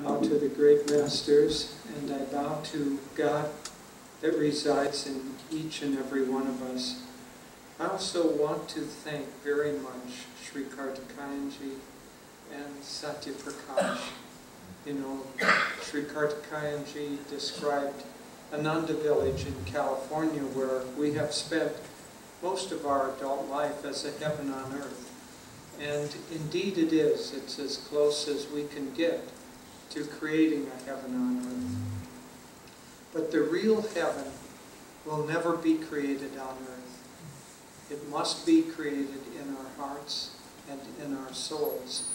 bow to the great masters, and I bow to God that resides in each and every one of us. I also want to thank very much Sri Kartikayanji and Satya Prakash. You know, Sri Kartikayanji described Ananda village in California, where we have spent most of our adult life as a heaven on earth. And indeed it is. It's as close as we can get to creating a heaven on earth. But the real heaven will never be created on earth. It must be created in our hearts and in our souls.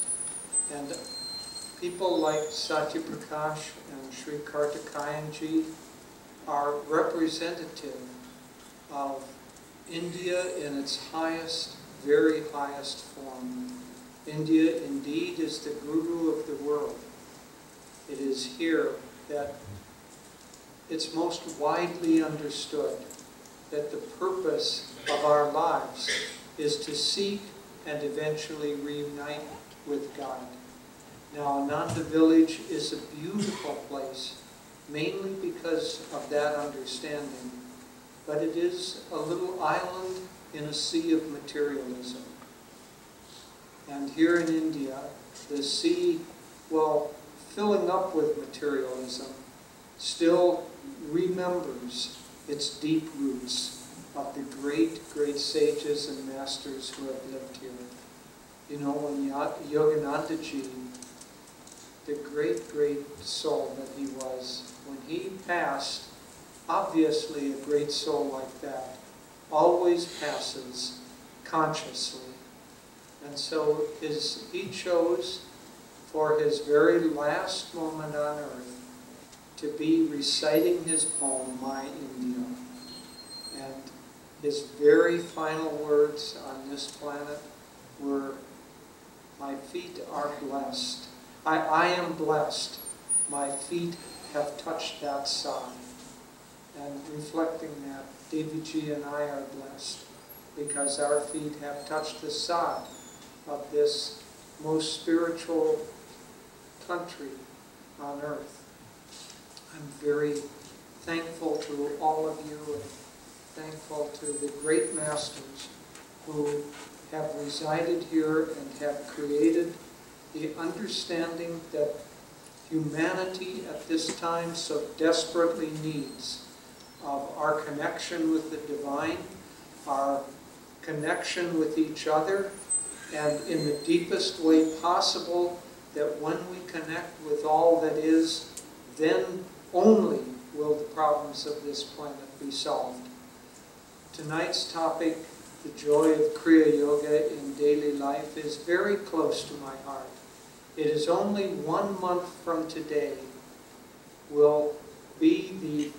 And people like Satya Prakash and Sri Kartikayanji are representative of India in its highest, very highest form. India indeed is the guru of the world. It is here that it's most widely understood that the purpose of our lives is to seek and eventually reunite with God. Now, Ananda village is a beautiful place, mainly because of that understanding, but it is a little island in a sea of materialism. And here in India, the sea, well, filling up with materialism, still remembers its deep roots of the great, great sages and masters who have lived here. You know, when Yoganandaji, the great, great soul that he was, when he passed, obviously a great soul like that always passes consciously. And so he chose for his very last moment on earth to be reciting his poem, My India. And his very final words on this planet were, my feet are blessed. I am blessed. My feet have touched that sod. And reflecting that, Devi and I are blessed because our feet have touched the sod of this most spiritual country on earth. I'm very thankful to all of you and thankful to the great masters who have resided here and have created the understanding that humanity at this time so desperately needs of our connection with the divine, our connection with each other, and in the deepest way possible, that when we connect with all that is, then only will the problems of this planet be solved. Tonight's topic, the joy of Kriya Yoga in daily life, is very close to my heart. It is only 1 month from today will be the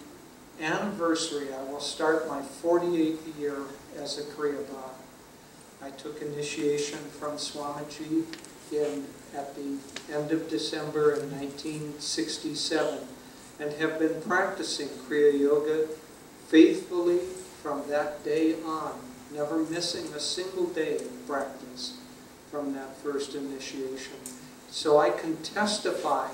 anniversary. I will start my 48th year as a Kriya Bhava. I took initiation from Swamiji at the end of December in 1967 and have been practicing Kriya Yoga faithfully from that day on, never missing a single day of practice from that first initiation. So I can testify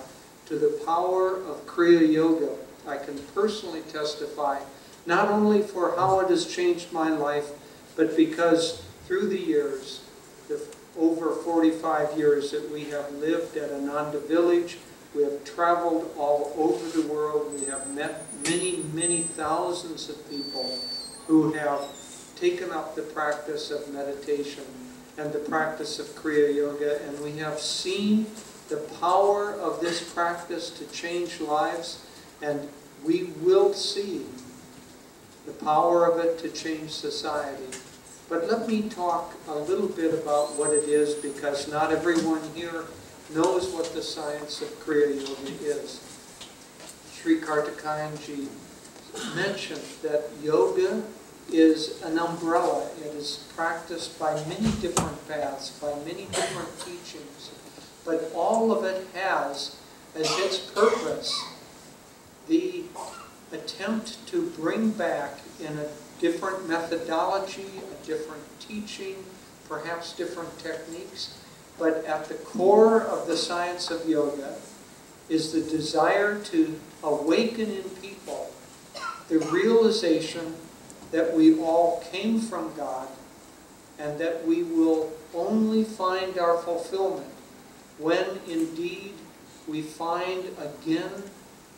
to the power of Kriya Yoga. I can personally testify not only for how it has changed my life, but because through the years, the over 45 years that we have lived at Ananda village, we have traveled all over the world, we have met many, many thousands of people who have taken up the practice of meditation and the practice of Kriya Yoga, and we have seen the power of this practice to change lives, and we will see the power of it to change society. But let me talk a little bit about what it is, because not everyone here knows what the science of Kriya Yoga is. Sri Kartikayanji mentioned that yoga is an umbrella. It is practiced by many different paths, by many different teachings, but all of it has as its purpose the attempt to bring back in a different methodology, a different teaching, perhaps different techniques, but at the core of the science of yoga is the desire to awaken in people the realization that we all came from God and that we will only find our fulfillment when indeed we find again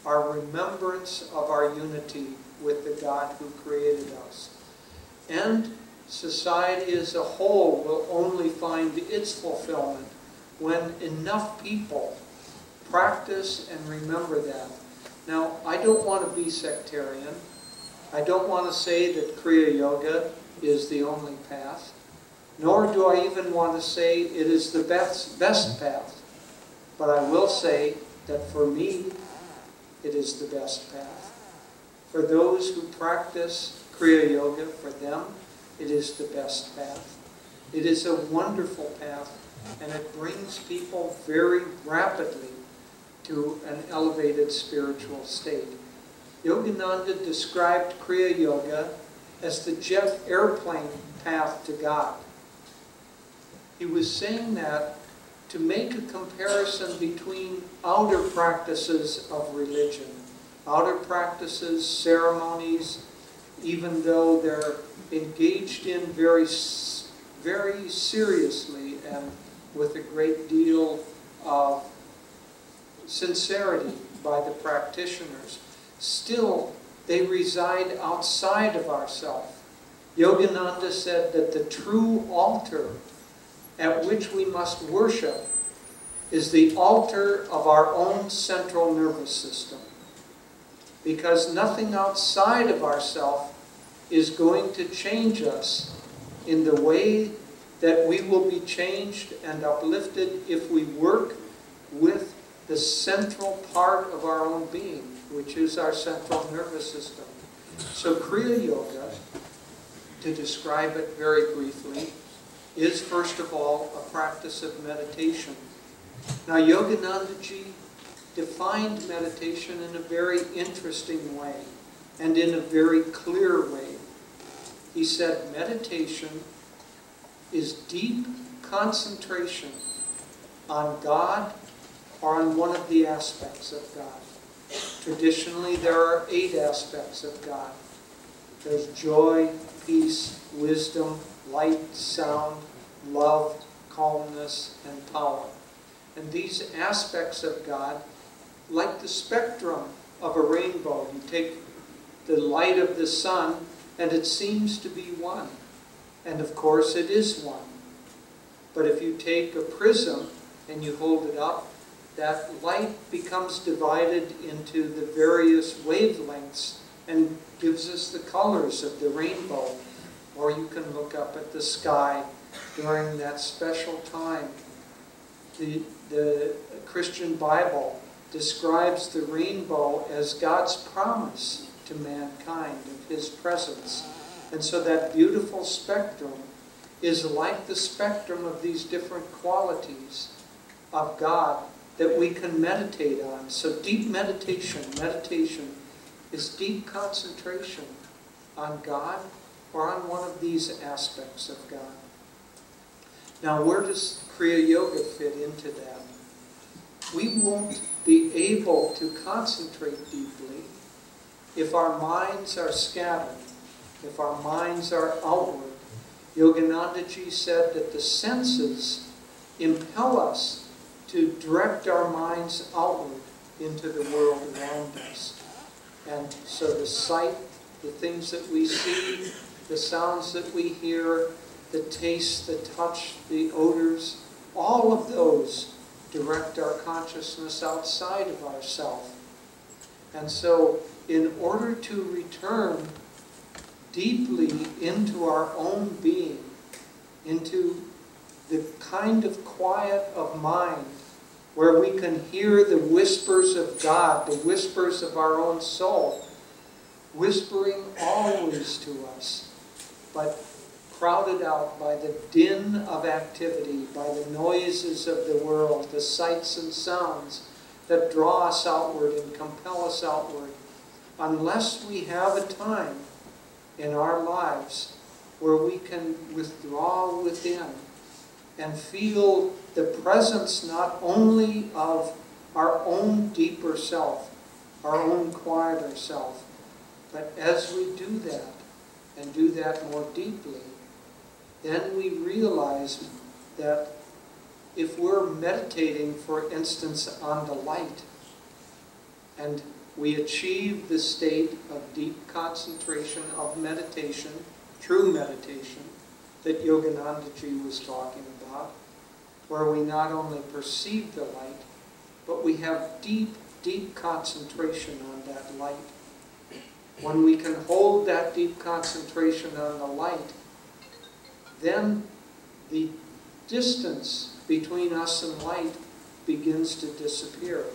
our remembrance of our unity with the God who created us. And society as a whole will only find its fulfillment when enough people practice and remember that. Now, I don't want to be sectarian. I don't want to say that Kriya Yoga is the only path, nor do I even want to say it is the best path. But I will say that for me, it is the best path. For those who practice Kriya Yoga, for them, it is the best path. It is a wonderful path, and it brings people very rapidly to an elevated spiritual state. Yogananda described Kriya Yoga as the jet airplane path to God. He was saying that to make a comparison between outer practices of religion, outer practices, ceremonies, even though they're engaged in very seriously and with a great deal of sincerity by the practitioners, still they reside outside of ourself. Yogananda said that the true altar at which we must worship is the altar of our own central nervous system. Because nothing outside of ourself is going to change us in the way that we will be changed and uplifted if we work with the central part of our own being, which is our central nervous system. So Kriya Yoga, to describe it very briefly, is first of all a practice of meditation. Now Yoganandaji defined meditation in a very interesting way and in a very clear way. He said meditation is deep concentration on God or on one of the aspects of God. Traditionally, there are 8 aspects of God. There's joy, peace, wisdom, light, sound, love, calmness, and power. And these aspects of God, like the spectrum of a rainbow, you take the light of the sun and it seems to be one. And of course it is one. But if you take a prism and you hold it up, that light becomes divided into the various wavelengths and gives us the colors of the rainbow. Or you can look up at the sky during that special time. The Christian Bible describes the rainbow as God's promise to mankind of His presence. And so that beautiful spectrum is like the spectrum of these different qualities of God that we can meditate on. So deep meditation is deep concentration on God or on one of these aspects of God. Now, where does Kriya Yoga fit into that? We won't be able to concentrate deeply if our minds are scattered, if our minds are outward. Yoganandaji said that the senses impel us to direct our minds outward into the world around us. And so the sight, the things that we see, the sounds that we hear, the taste, the touch, the odors, all of those direct our consciousness outside of ourselves. And so in order to return deeply into our own being, into the kind of quiet of mind where we can hear the whispers of God, the whispers of our own soul, whispering always to us, but crowded out by the din of activity, by the noises of the world, the sights and sounds that draw us outward and compel us outward, unless we have a time in our lives where we can withdraw within and feel the presence not only of our own deeper self, our own quieter self. But as we do that, and do that more deeply, then we realize that if we're meditating, for instance, on the light, and we achieve the state of deep concentration of meditation, true meditation, that Yoganandaji was talking about, where we not only perceive the light, but we have deep, deep concentration on that light. When we can hold that deep concentration on the light, then the distance between us and light begins to disappear.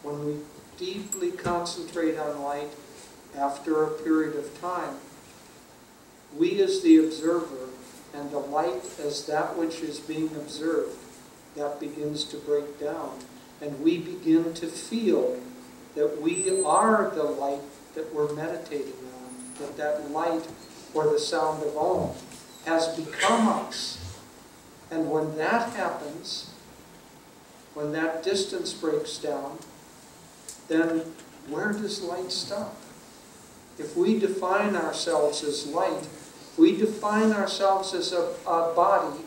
When we deeply concentrate on light, after a period of time, we as the observer and the light as that which is being observed, that begins to break down. And we begin to feel that we are the light that we're meditating on, that light, or the sound of Om, has become us. And when that happens, when that distance breaks down, then where does light stop? If we define ourselves as light, if we define ourselves as a body,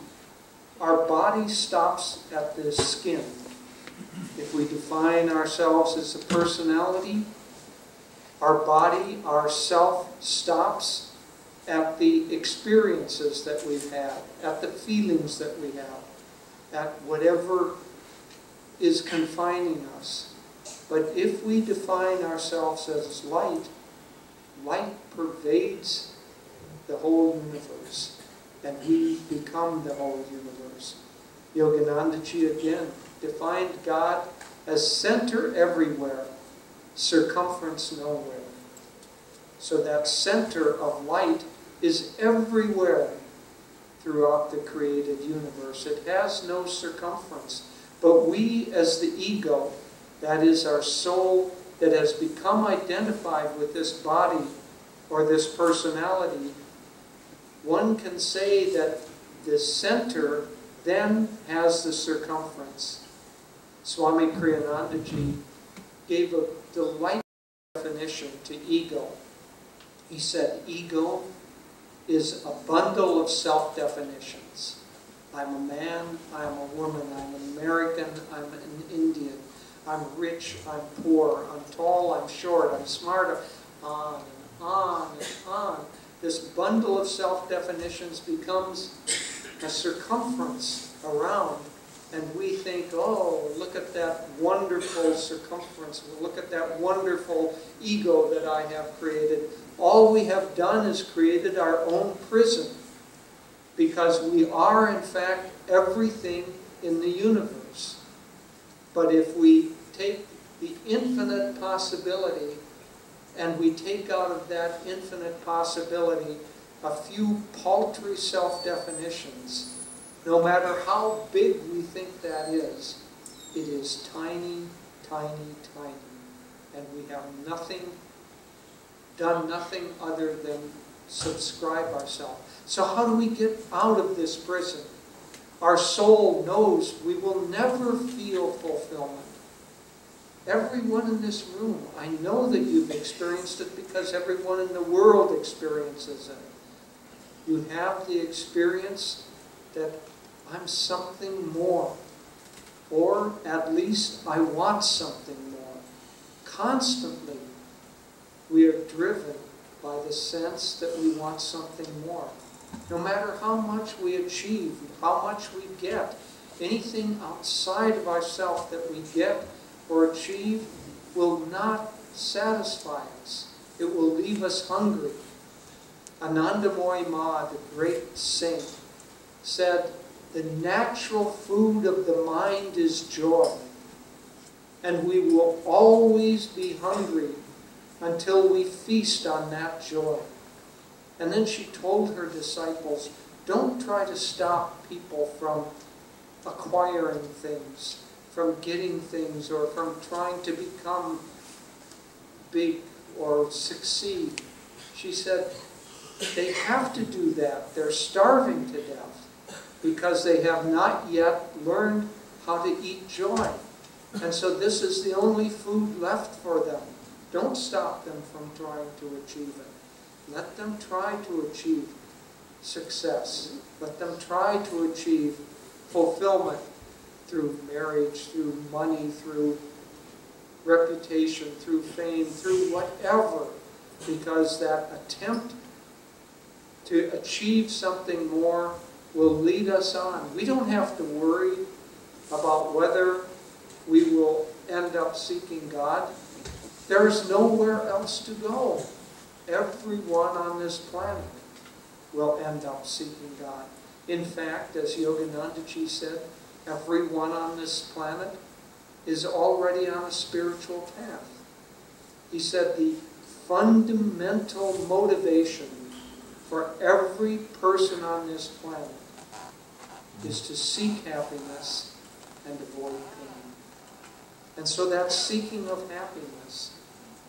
our body stops at the skin. If we define ourselves as a personality, our body, our self, stops at the experiences that we've had, at the feelings that we have, at whatever is confining us. But if we define ourselves as light, light pervades the whole universe, and we become the whole universe. Yoganandaji again defined God as center everywhere, circumference nowhere. So that center of light is everywhere throughout the created universe. It has no circumference. But we as the ego, that is our soul that has become identified with this body or this personality, one can say that the center then has the circumference. Swami Kriyanandaji gave a delightful definition to ego. He said, ego is a bundle of self-definitions. I'm a man, I'm a woman, I'm an American, I'm an Indian, I'm rich, I'm poor, I'm tall, I'm short, I'm smart, on and on and on. This bundle of self-definitions becomes a circumference around, and we think, oh, look at that wonderful circumference, look at that wonderful ego that I have created. All we have done is created our own prison, because we are, in fact, everything in the universe. But if we take the infinite possibility and we take out of that infinite possibility a few paltry self-definitions, no matter how big we think that is, it is tiny, tiny, tiny. And we have done nothing other than subscribe ourselves. So how do we get out of this prison? Our soul knows we will never feel fulfillment. Everyone in this room, I know that you've experienced it because everyone in the world experiences it. You have the experience that I'm something more, or at least I want something more. Constantly, we are driven by the sense that we want something more. No matter how much we achieve, how much we get, anything outside of ourselves that we get or achieve will not satisfy us. It will leave us hungry. Ananda, the great saint, said, the natural food of the mind is joy, and we will always be hungry until we feast on that joy. And then she told her disciples, don't try to stop people from acquiring things, from getting things, or from trying to become big or succeed. She said, they have to do that. They're starving to death because they have not yet learned how to eat joy. And so this is the only food left for them. Don't stop them from trying to achieve it. Let them try to achieve success. Let them try to achieve fulfillment through marriage, through money, through reputation, through fame, through whatever. Because that attempt to achieve something more will lead us on. We don't have to worry about whether we will end up seeking God. There's nowhere else to go. Everyone on this planet will end up seeking God. In fact, as Yoganandaji said, everyone on this planet is already on a spiritual path. He said the fundamental motivation for every person on this planet is to seek happiness and avoid pain. And so that seeking of happiness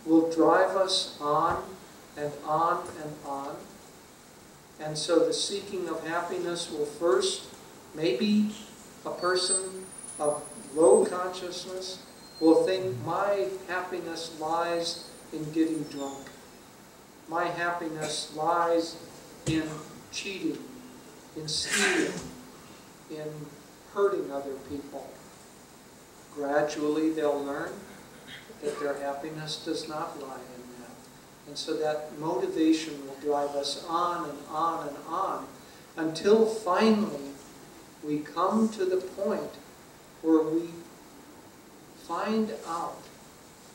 will drive us on and on and on. And so the seeking of happiness will first, maybe a person of low consciousness will think, my happiness lies in getting drunk. My happiness lies in cheating, in stealing, in hurting other people. Gradually they'll learn that their happiness does not lie in that. And so that motivation will drive us on and on and on until finally we come to the point where we find out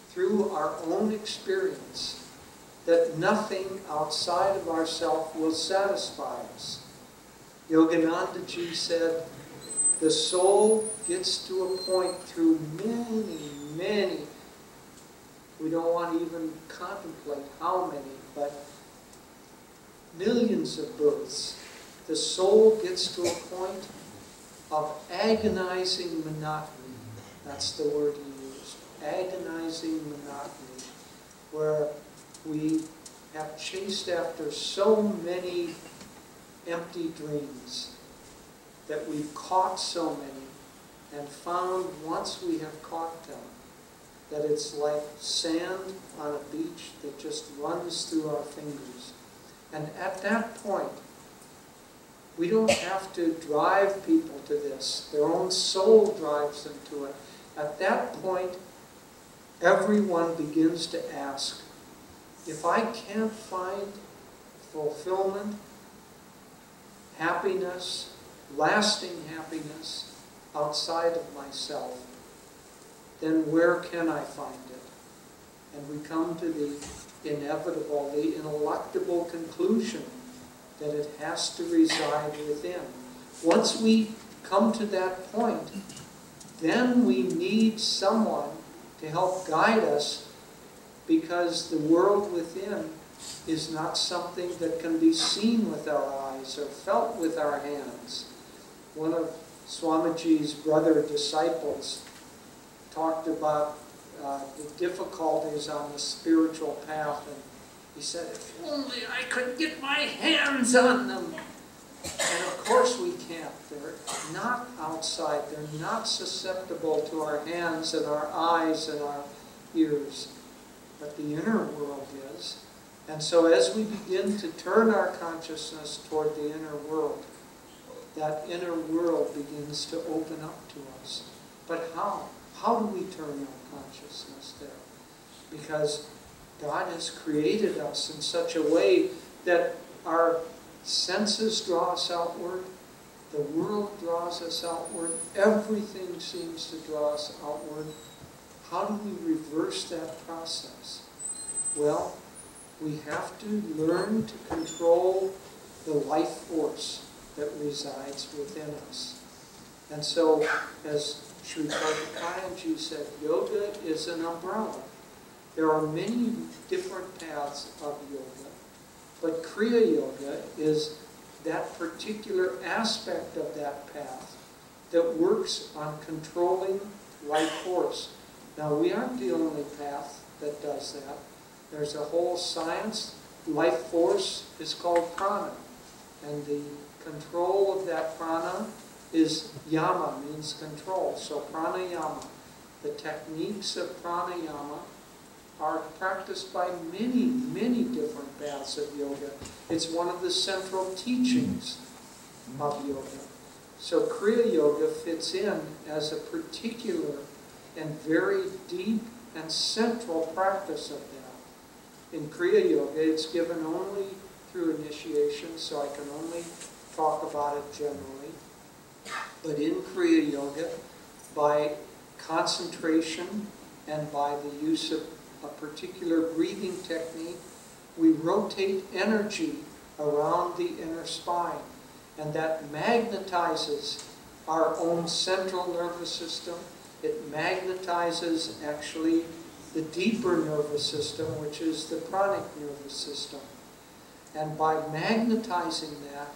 through our own experience that nothing outside of ourselves will satisfy us. Yoganandaji said, the soul gets to a point through many, we don't want to even contemplate how many, but millions of births, the soul gets to a point of agonizing monotony. That's the word he used. Agonizing monotony, where we have chased after so many empty dreams, that we've caught so many, and found once we have caught them, that it's like sand on a beach that just runs through our fingers. And at that point, we don't have to drive people to this. Their own soul drives them to it. At that point, everyone begins to ask, if I can't find fulfillment, happiness, lasting happiness outside of myself, then where can I find it? And we come to the inevitable, the ineluctable conclusion that it has to reside within. Once we come to that point, then we need someone to help guide us, because the world within is not something that can be seen with our eyes or felt with our hands. One of Swamiji's brother disciples talked about the difficulties on the spiritual path, and he said, if only I could get my hands on them. And of course we can't. They're not outside. They're not susceptible to our hands and our eyes and our ears. But the inner world is. And so as we begin to turn our consciousness toward the inner world, that inner world begins to open up to us. But how? How do we turn our consciousness there? Because God has created us in such a way that our senses draw us outward, the world draws us outward, everything seems to draw us outward. How do we reverse that process? Well, we have to learn to control the life force that resides within us. And so, as Sri Kriyananda said, yoga is an umbrella. There are many different paths of yoga, but Kriya Yoga is that particular aspect of that path that works on controlling life force. Now, we aren't the only path that does that. There's a whole science. Life force is called prana, and the control of that prana is yama, means control, so pranayama. The techniques of pranayama are practiced by many, many different paths of yoga. It's one of the central teachings of yoga. So Kriya Yoga fits in as a particular and very deep and central practice of that. In Kriya Yoga, it's given only through initiation, so I can only talk about it generally. But in Kriya Yoga, by concentration and by the use of a particular breathing technique, we rotate energy around the inner spine, and that magnetizes our own central nervous system. It magnetizes actually the deeper nervous system, which is the pranic nervous system. And by magnetizing that,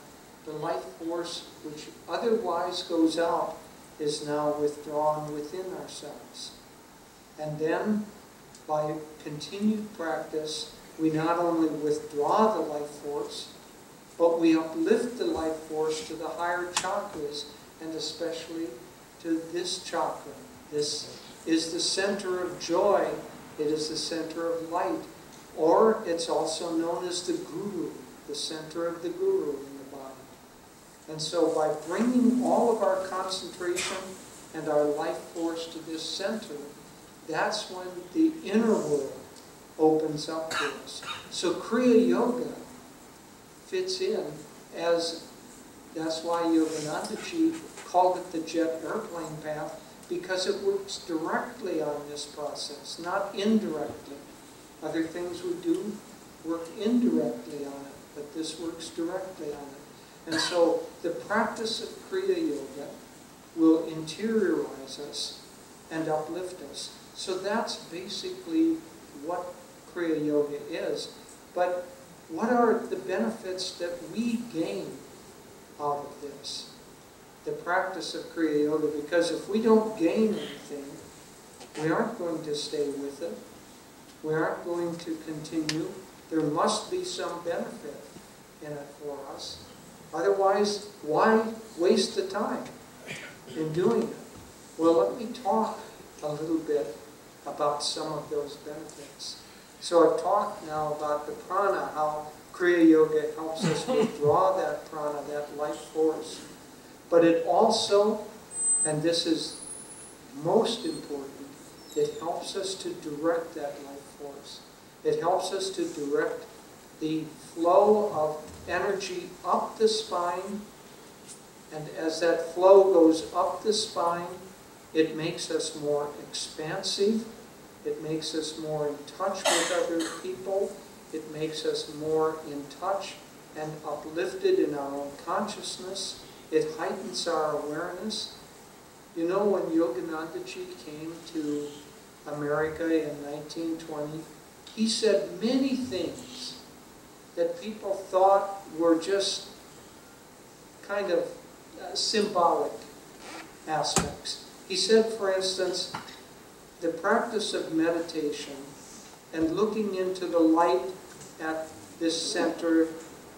the life force which otherwise goes out is now withdrawn within ourselves. And then, by continued practice, we not only withdraw the life force, but we uplift the life force to the higher chakras, and especially to this chakra. This is the center of joy. It is the center of light. Or it's also known as the guru, the center of the guru in the body. And so by bringing all of our concentration and our life force to this center, that's when the inner world opens up to us. So Kriya Yoga fits in as, that's why Yoganandaji called it the jet airplane path, because it works directly on this process, not indirectly. Other things we do work indirectly on it, but this works directly on it. And so the practice of Kriya Yoga will interiorize us and uplift us. So that's basically what Kriya Yoga is. But what are the benefits that we gain out of this? The practice of Kriya Yoga, because if we don't gain anything, we aren't going to stay with it. We aren't going to continue. There must be some benefit in it for us. Otherwise, why waste the time in doing it? Well, let me talk a little bit about some of those benefits. So I've talked now about the prana, how Kriya Yoga helps us withdraw that prana, that life force. But it also, and this is most important, it helps us to direct that life force. It helps us to direct the flow of energy up the spine, and as that flow goes up the spine, it makes us more expansive, it makes us more in touch with other people, it makes us more in touch and uplifted in our own consciousness, it heightens our awareness. You know, when Yoganandaji came to America in 1920, he said many things that people thought were just kind of symbolic aspects. He said, for instance, the practice of meditation and looking into the light at this center,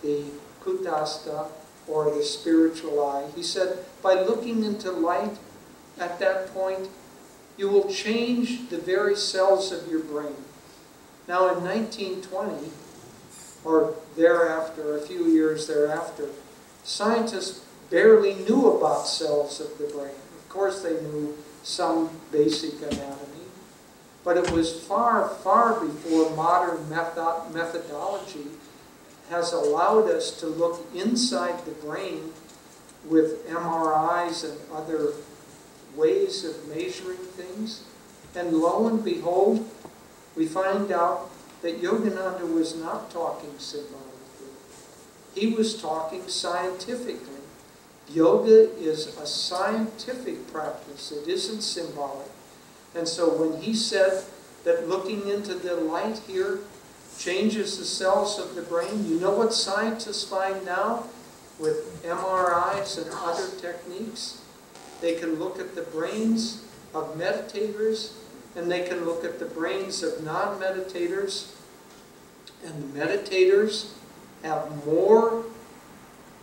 the kutastha, or the spiritual eye, he said, by looking into light at that point, you will change the very cells of your brain. Now in 1920, or thereafter, a few years thereafter, scientists barely knew about cells of the brain. Of course they knew some basic anatomy, but it was far, far before modern methodology has allowed us to look inside the brain with MRIs and other ways of measuring things. And lo and behold, we find out that Yogananda was not talking symbolically. He was talking scientifically. Yoga is a scientific practice. It isn't symbolic. And so when he said that looking into the light here changes the cells of the brain, you know what scientists find now with MRIs and other techniques? They can look at the brains of meditators, and they can look at the brains of non-meditators, and the meditators have more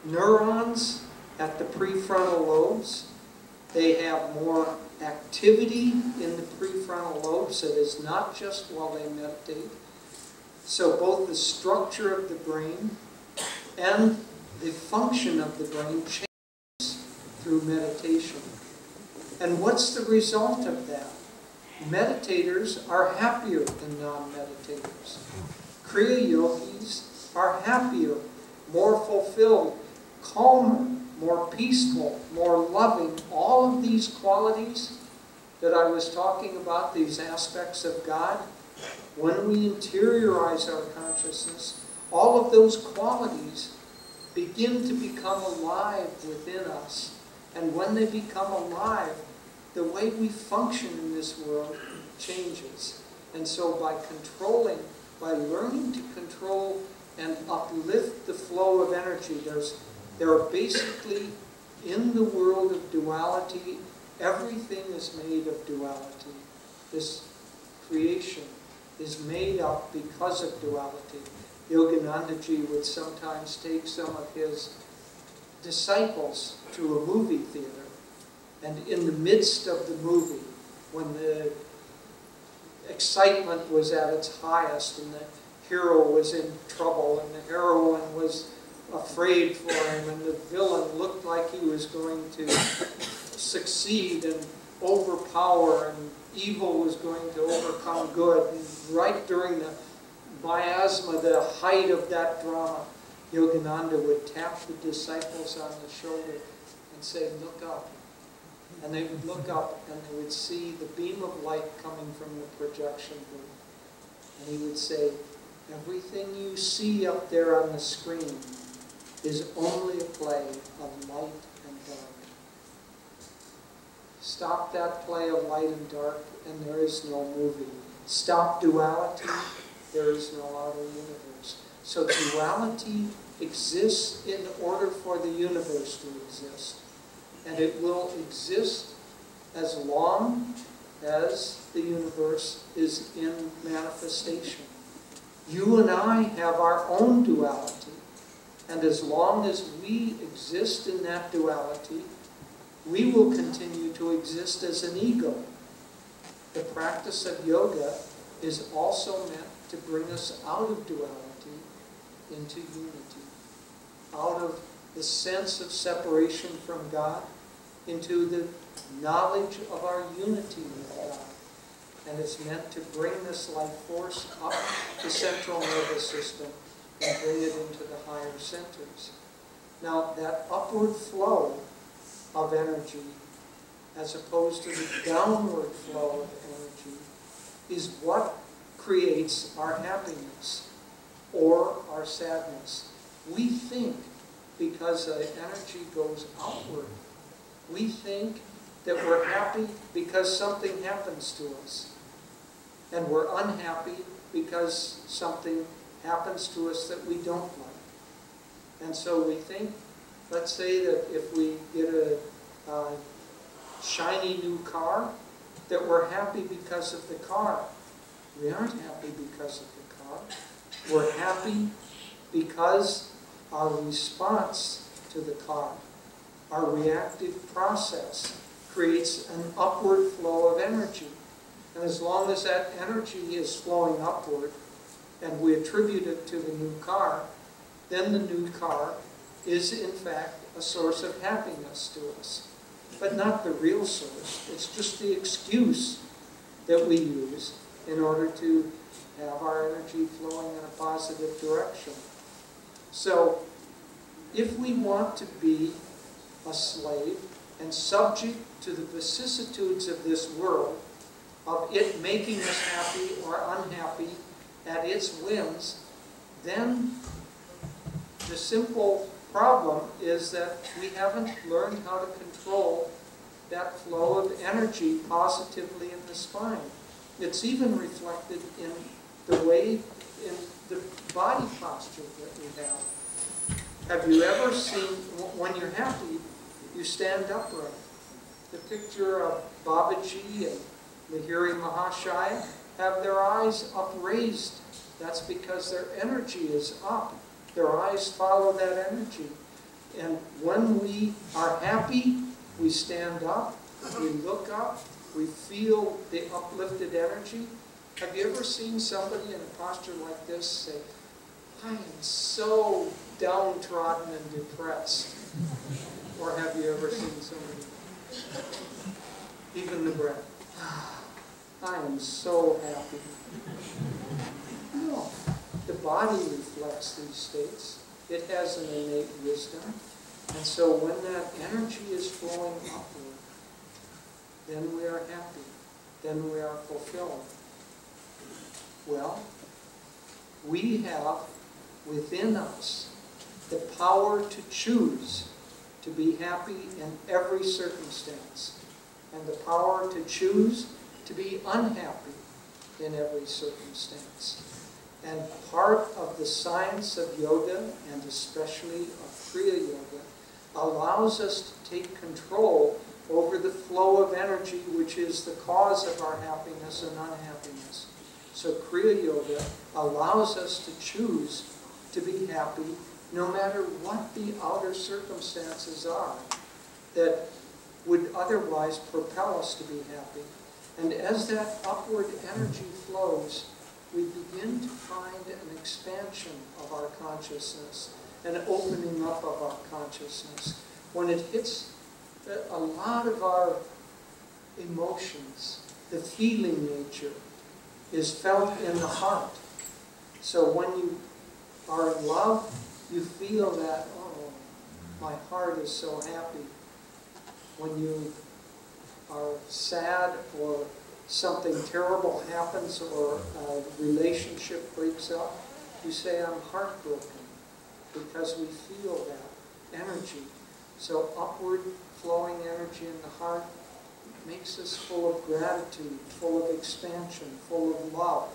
neurons at the prefrontal lobes. They have more activity in the prefrontal lobes that is not just while they meditate. So both the structure of the brain and the function of the brain changes through meditation. And what's the result of that? Meditators are happier than non-meditators. Kriya yogis are happier, more fulfilled, calmer, more peaceful, more loving. All of these qualities that I was talking about, these aspects of God, when we interiorize our consciousness, all of those qualities begin to become alive within us. And when they become alive, the way we function in this world changes. And so by learning to control and uplift the flow of energy, there are basically, in the world of duality, everything is made of duality. This creation is made up because of duality. Yoganandaji would sometimes take some of his disciples to a movie theater, and in the midst of the movie, when the excitement was at its highest and the hero was in trouble and the heroine was afraid for him and the villain looked like he was going to succeed and overpower and evil was going to overcome good, and right during the miasma, the height of that drama, Yogananda would tap the disciples on the shoulder and say, "Look up." And they would look up and they would see the beam of light coming from the projection booth. And he would say, "Everything you see up there on the screen is only a play of light and dark. Stop that play of light and dark and there is no movie. Stop duality, there is no outer universe." So duality exists in order for the universe to exist. And it will exist as long as the universe is in manifestation. You and I have our own duality. And as long as we exist in that duality, we will continue to exist as an ego. The practice of yoga is also meant to bring us out of duality into unity. Out of the sense of separation from God into the knowledge of our unity with God. And it's meant to bring this life force up the central nervous system and bring it into the higher centers. Now, that upward flow of energy, as opposed to the downward flow of energy, is what creates our happiness or our sadness. We think, because the energy goes outward, we think that we're happy because something happens to us. And we're unhappy because something happens to us that we don't like. And so we think, let's say that if we get a shiny new car, that we're happy because of the car. We aren't happy because of the car. We're happy because our response to the car, our reactive process, creates an upward flow of energy. And as long as that energy is flowing upward, and we attribute it to the new car, then the new car is in fact a source of happiness to us. But not the real source. It's just the excuse that we use in order to have our energy flowing in a positive direction. So, if we want to be a slave and subject to the vicissitudes of this world, of it making us happy or unhappy at its whims, then the simple problem is that we haven't learned how to control that flow of energy positively in the spine. It's even reflected in the way, in the body posture that we have. Have you ever seen, when you're happy, you stand upright? The picture of Babaji and Lahiri Mahashaya have their eyes upraised. That's because their energy is up. Their eyes follow that energy. And when we are happy, we stand up, we look up, We feel the uplifted energy. Have you ever seen somebody in a posture like this say, I am so downtrodden and depressed? Or have you ever seen somebody, even the breath, I am so happy? No, the body reflects these states. It has an innate wisdom. And so when that energy is flowing upward, then we are happy. Then we are fulfilled. Well, we have within us the power to choose to be happy in every circumstance, and the power to choose to be unhappy in every circumstance. And part of the science of yoga, and especially of Kriya yoga, allows us to take control over the flow of energy, which is the cause of our happiness and unhappiness. So Kriya yoga allows us to choose to be happy no matter what the outer circumstances are that would otherwise propel us to be happy. And as that upward energy flows, we begin to find an expansion of our consciousness, an opening up of our consciousness. When it hits a lot of our emotions, the feeling nature is felt in the heart. So when you are in love, you feel that, oh, my heart is so happy. When you are sad or something terrible happens or a relationship breaks up, you say, I'm heartbroken, because we feel that energy. So upward flowing energy in the heart makes us full of gratitude, full of expansion, full of love,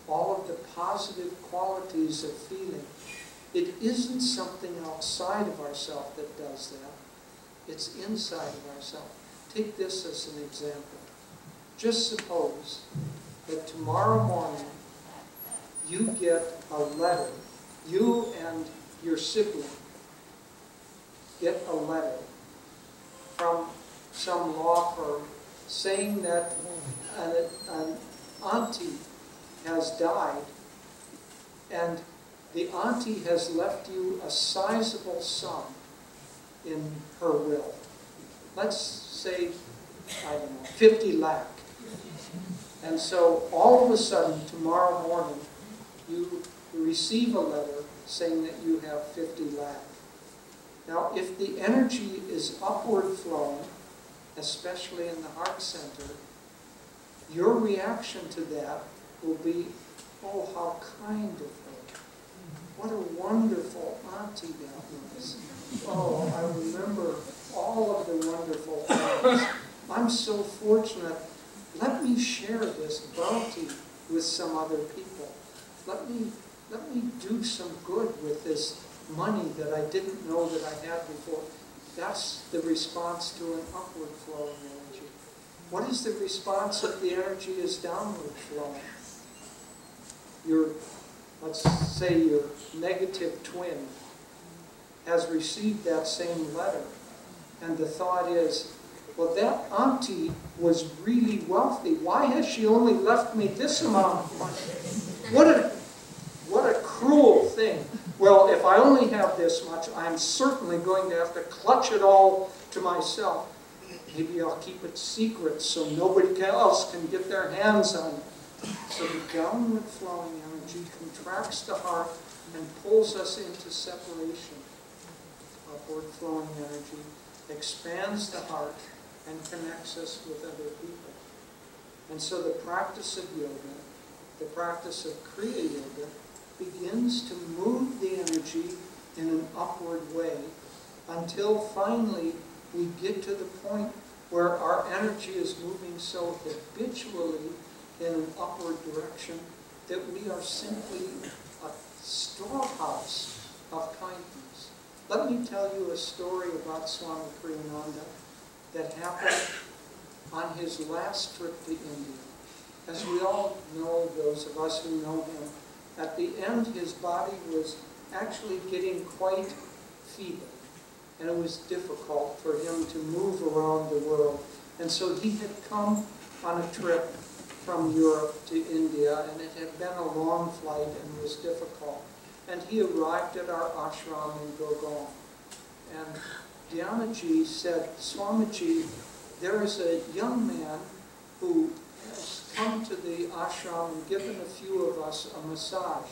all of the positive qualities of feeling. It isn't something outside of ourselves that does that. It's inside of ourselves. Take this as an example. Just suppose that tomorrow morning you get a letter, you and your sibling get a letter from some law firm saying that an auntie has died, and the auntie has left you a sizable sum in her will. Let's say, I don't know, 50 lakh. And so all of a sudden, tomorrow morning, you receive a letter saying that you have 50 lakh. Now, if the energy is upward flowing, especially in the heart center, your reaction to that will be, oh, how kind of her. What a wonderful auntie that was. Oh, I remember all of the wonderful things. I'm so fortunate. Let me share this bounty with some other people. Let me do some good with this money that I didn't know that I had before. That's the response to an upward flowing energy. What is the response if the energy is downward flowing? Let's say your negative twin has received that same letter, and the thought is, well, that auntie was really wealthy. Why has she only left me this amount of money? What a cruel thing. Well, if I only have this much, I'm certainly going to have to clutch it all to myself. Maybe I'll keep it secret so nobody else can get their hands on it. So the downward flowing energy contracts the heart and pulls us into separation. Upward flowing energy expands the heart and connects us with other people. And so the practice of yoga, the practice of Kriya yoga, begins to move the energy in an upward way until finally we get to the point where our energy is moving so habitually in an upward direction that we are simply a storehouse of kindness. Let me tell you a story about Swami Kriyananda that happened on his last trip to India. As we all know, those of us who know him, at the end his body was actually getting quite feeble, and it was difficult for him to move around the world. And so he had come on a trip from Europe to India, and it had been a long flight and was difficult. And he arrived at our ashram in Gurgaon. And Dhyanaji said, Swamiji, there is a young man who has come to the ashram and given a few of us a massage.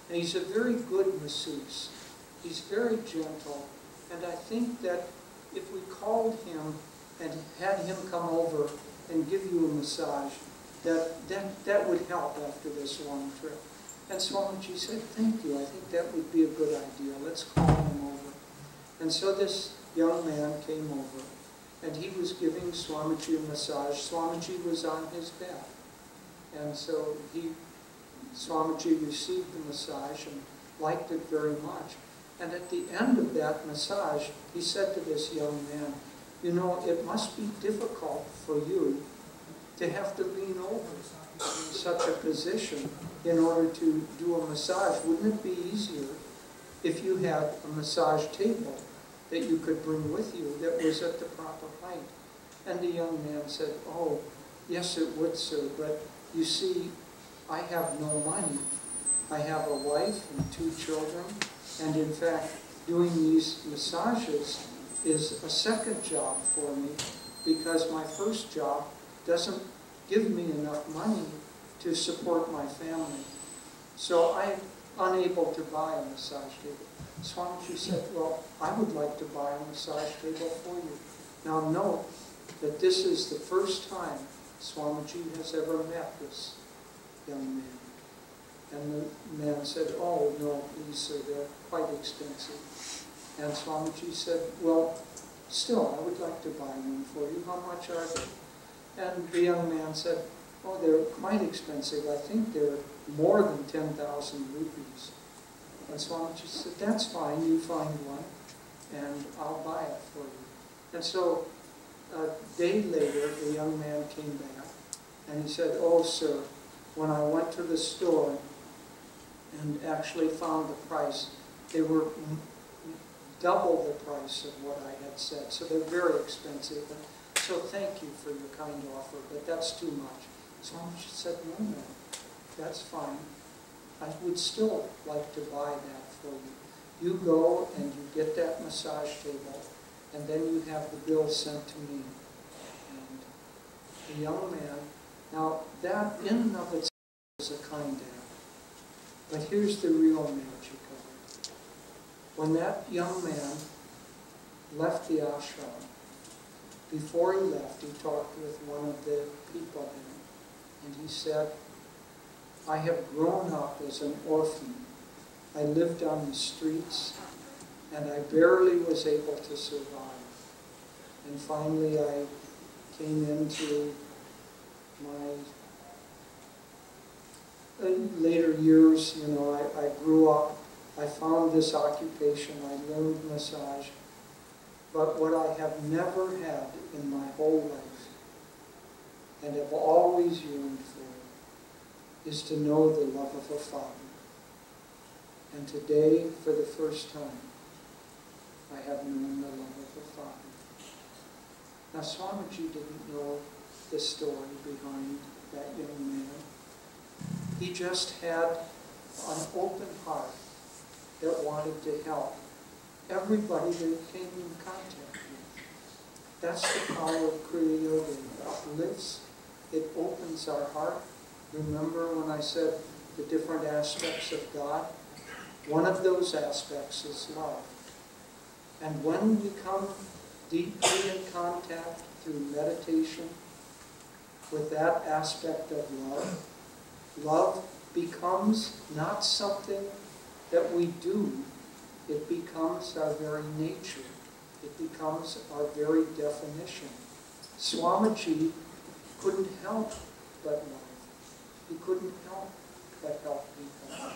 And he's a very good masseuse. He's very gentle. And I think that if we called him and had him come over and give you a massage, that would help after this long trip. And Swamiji said, thank you, I think that would be a good idea. Let's call him over. And so this young man came over, and he was giving Swamiji a massage. Swamiji was on his bed. And so Swamiji received the massage and liked it very much. And at the end of that massage, he said to this young man, you know, it must be difficult for you to have to lean over in such a position in order to do a massage. Wouldn't it be easier if you had a massage table that you could bring with you that was at the proper height? And the young man said, oh, yes it would, sir, but you see, I have no money. I have a wife and 2 children, and in fact, doing these massages is a second job for me because my first job doesn't give me enough money to support my family. So I'm unable to buy a massage table. Swamiji said, well, I would like to buy a massage table for you. Now note that this is the first time Swamiji has ever met this young man. And the man said, oh, no, please, sir, they're quite expensive. And Swamiji said, well, still, I would like to buy one for you. How much are they? And the young man said, oh, they're quite expensive. I think they're more than 10,000 rupees. And Swamiji said, that's fine, you find one, and I'll buy it for you. And so a day later, the young man came back, and he said, oh, sir, when I went to the store and actually found the price, they were double the price of what I had said. So they're very expensive. And so thank you for your kind offer, but that's too much. Swamiji said, no, that's fine. I would still like to buy that for you. You go and you get that massage table, and then you have the bill sent to me. And the young man, now that in and of itself is a kind act. But here's the real magic of it. When that young man left the ashram, before he left, he talked with one of the people there, and he said, I have grown up as an orphan. I lived on the streets, and I barely was able to survive. And finally, I came into my later years. You know, I grew up, I found this occupation, I learned massage. But what I have never had in my whole life, and have always yearned for, is to know the love of a father. And today, for the first time, I have known the love of a father. Now, Swamiji didn't know the story behind that young man. He just had an open heart that wanted to help everybody that he came in contact with. That's the power of Kriya Yoga. It uplifts, it opens our heart. Remember when I said the different aspects of God? One of those aspects is love. And when we come deeply in contact through meditation with that aspect of love, love becomes not something that we do, it becomes our very nature. It becomes our very definition. Swamiji couldn't help but love. He couldn't help but help people.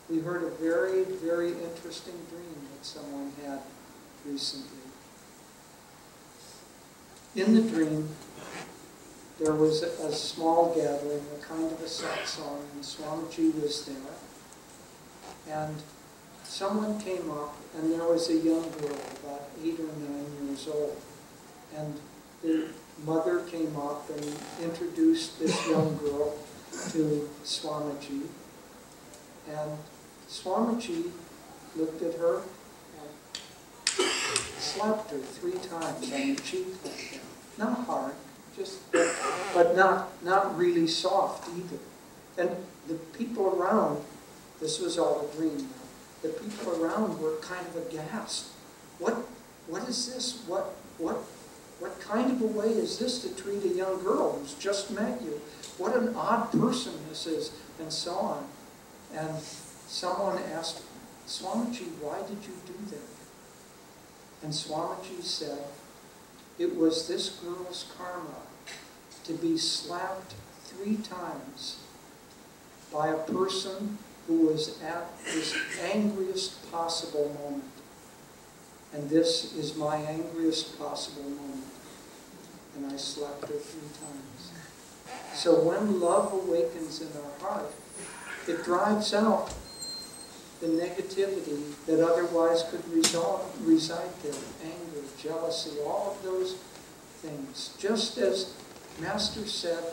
We heard a very, very interesting dream that someone had recently. In the dream, there was a small gathering, a kind of a satsang, and Swamiji was there. And someone came up, and there was a young girl, about 8 or 9 years old. And the mother came up and introduced this young girl to Swamiji. And Swamiji looked at her and slapped her 3 times on the cheek like that. Not hard, but not really soft either. And the people around, this was all a dream now, the people around were kind of aghast. What is this? What kind of a way is this to treat a young girl who's just met you? What an odd person this is, and so on. And someone asked, Swamiji, why did you do that? And Swamiji said, it was this girl's karma to be slapped 3 times by a person who was at his angriest possible moment. And this is my angriest possible moment. And I slapped her 3 times. So when love awakens in our heart, it drives out the negativity that otherwise could reside there. Anger, jealousy, all of those things. Just as Master said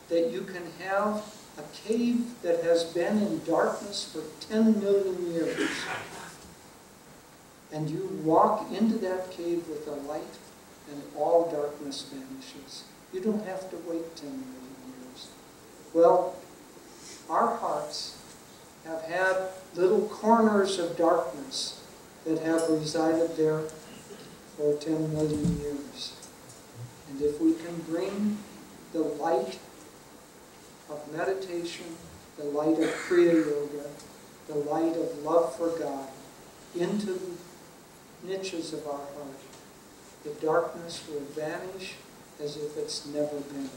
that you can have a cave that has been in darkness for 10 million years, and you walk into that cave with a light, and all darkness vanishes. You don't have to wait 10 million years. Well, our hearts have had little corners of darkness that have resided there for 10 million years. And if we can bring the light of meditation, the light of Kriya Yoga, the light of love for God into the niches of our heart, the darkness will vanish as if it's never been.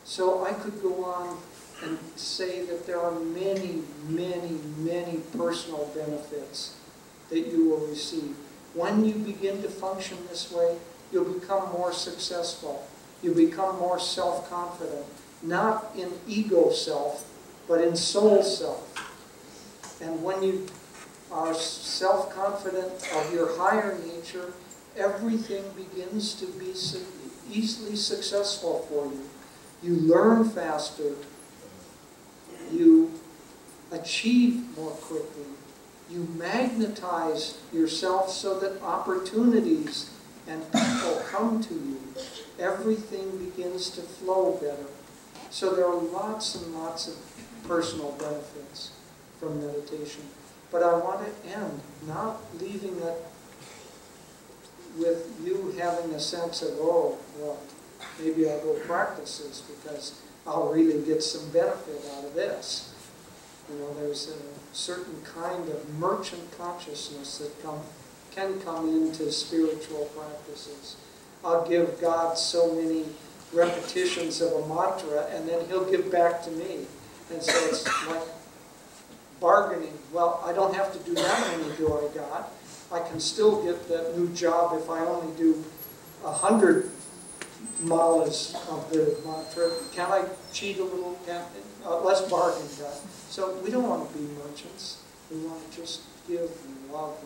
So I could go on and say that there are many, many, many personal benefits that you will receive. When you begin to function this way, you'll become more successful. You become more self-confident. Not in ego self, but in soul self. And when you are self-confident of your higher nature, everything begins to be easily successful for you. You learn faster. You achieve more quickly. You magnetize yourself so that opportunities and people come to you. Everything begins to flow better. So there are lots and lots of personal benefits from meditation. But I want to end not leaving it with you having a sense of, oh, well, maybe I'll go practice this because I'll really get some benefit out of this. You know, there's a certain kind of merchant consciousness that can come into spiritual practices. I'll give God so many repetitions of a mantra, and then he'll give back to me. And so it's like bargaining. Well, I don't have to do that many do I got. I can still get that new job if I only do 100 malas of the mantra. Can I cheat a little? Let's bargain that. So we don't want to be merchants. We want to just give and love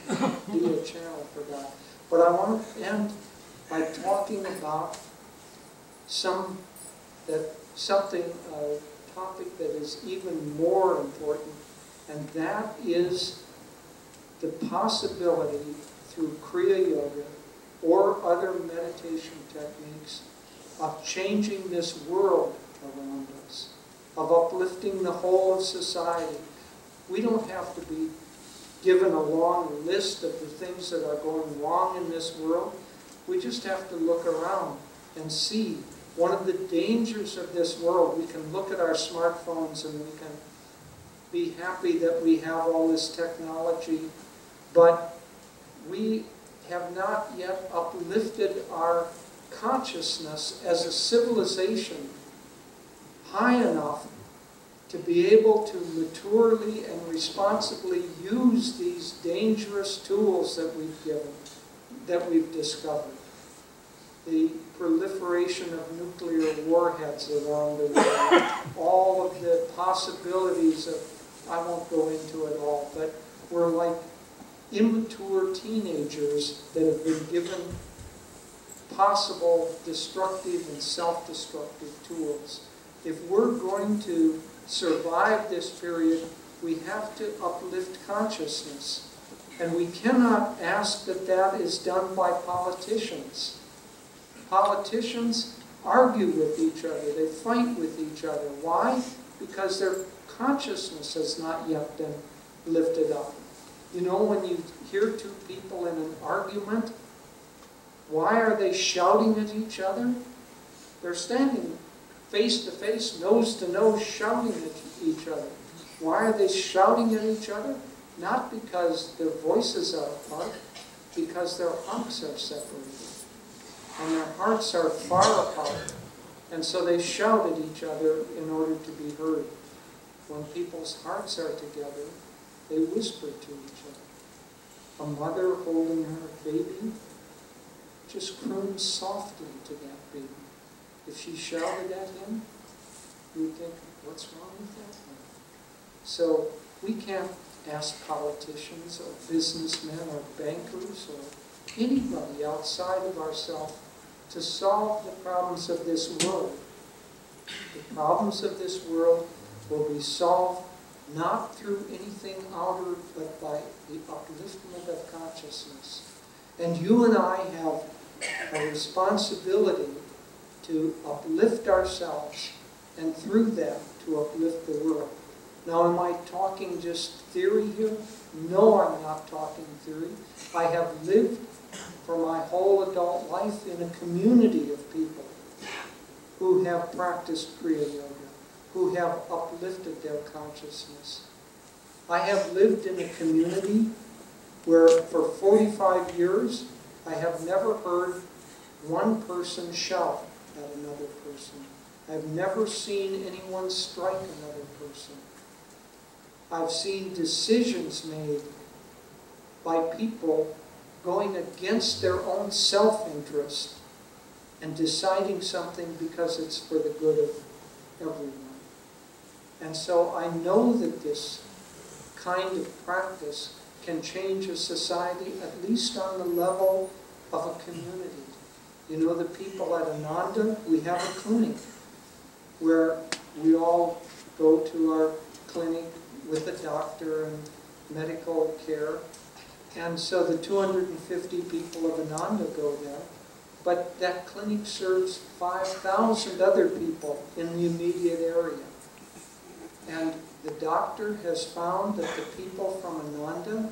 and be a channel for God. But I want to end by talking about a topic that is even more important, and that is the possibility through Kriya Yoga or other meditation techniques of changing this world around us, of uplifting the whole of society. We don't have to be given a long list of the things that are going wrong in this world. We just have to look around and see. One of the dangers of this world, we can look at our smartphones and we can be happy that we have all this technology, but we have not yet uplifted our consciousness as a civilization high enough to be able to maturely and responsibly use these dangerous tools that we've discovered. The proliferation of nuclear warheads around the world, all of the possibilities of, I won't go into it all, but we're like immature teenagers that have been given possible destructive and self-destructive tools. If we're going to survive this period, we have to uplift consciousness. And we cannot ask that that is done by politicians. Politicians argue with each other. They fight with each other. Why? Because their consciousness has not yet been lifted up. You know, when you hear two people in an argument, why are they shouting at each other? They're standing face to face, nose to nose, shouting at each other. Why are they shouting at each other? Not because their voices are apart, because their hearts are separated. And their hearts are far apart. And so they shout at each other in order to be heard. When people's hearts are together, they whisper to each other. A mother holding her baby just croons softly to that baby. If she shouted at him, you would think, what's wrong with that one? So we can't ask politicians or businessmen or bankers or anybody outside of ourselves to solve the problems of this world. The problems of this world will be solved not through anything outer, but by the upliftment of consciousness. And you and I have a responsibility to uplift ourselves, and through that, to uplift the world. Now, am I talking just theory here? No, I'm not talking theory. I have lived for my whole adult life in a community of people who have practiced Kriya Yoga, who have uplifted their consciousness. I have lived in a community where for 45 years I have never heard one person shout at another person. I've never seen anyone strike another person. I've seen decisions made by people going against their own self-interest and deciding something because it's for the good of everyone. And so I know that this kind of practice can change a society, at least on the level of a community. You know, the people at Ananda, we have a clinic where we all go to our clinic with a doctor and medical care. And so the 250 people of Ananda go there. But that clinic serves 5,000 other people in the immediate area. And the doctor has found that the people from Ananda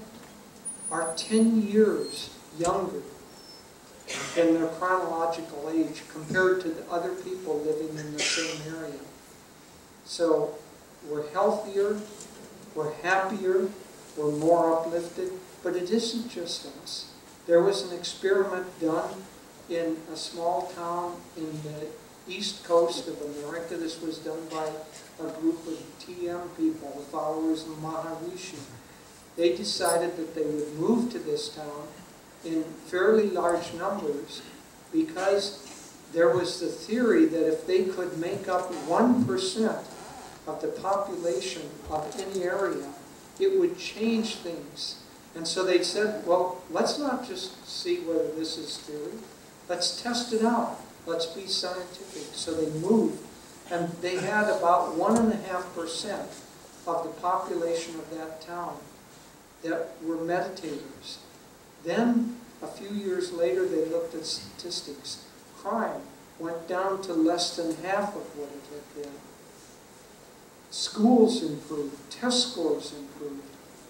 are 10 years younger in their chronological age compared to the other people living in the same area. So we're healthier, we're happier, we're more uplifted, but it isn't just us. There was an experiment done in a small town in the east coast of America. This was done by a group of TM people, the followers of Maharishi. They decided that they would move to this town in fairly large numbers because there was the theory that if they could make up 1% of the population of any area, it would change things. And so they said, well, let's not just see whether this is theory. Let's test it out. Let's be scientific. So they moved, and they had about 1.5% of the population of that town that were meditators. Then, a few years later, they looked at statistics. Crime went down to less than half of what it had been. Schools improved, test scores improved,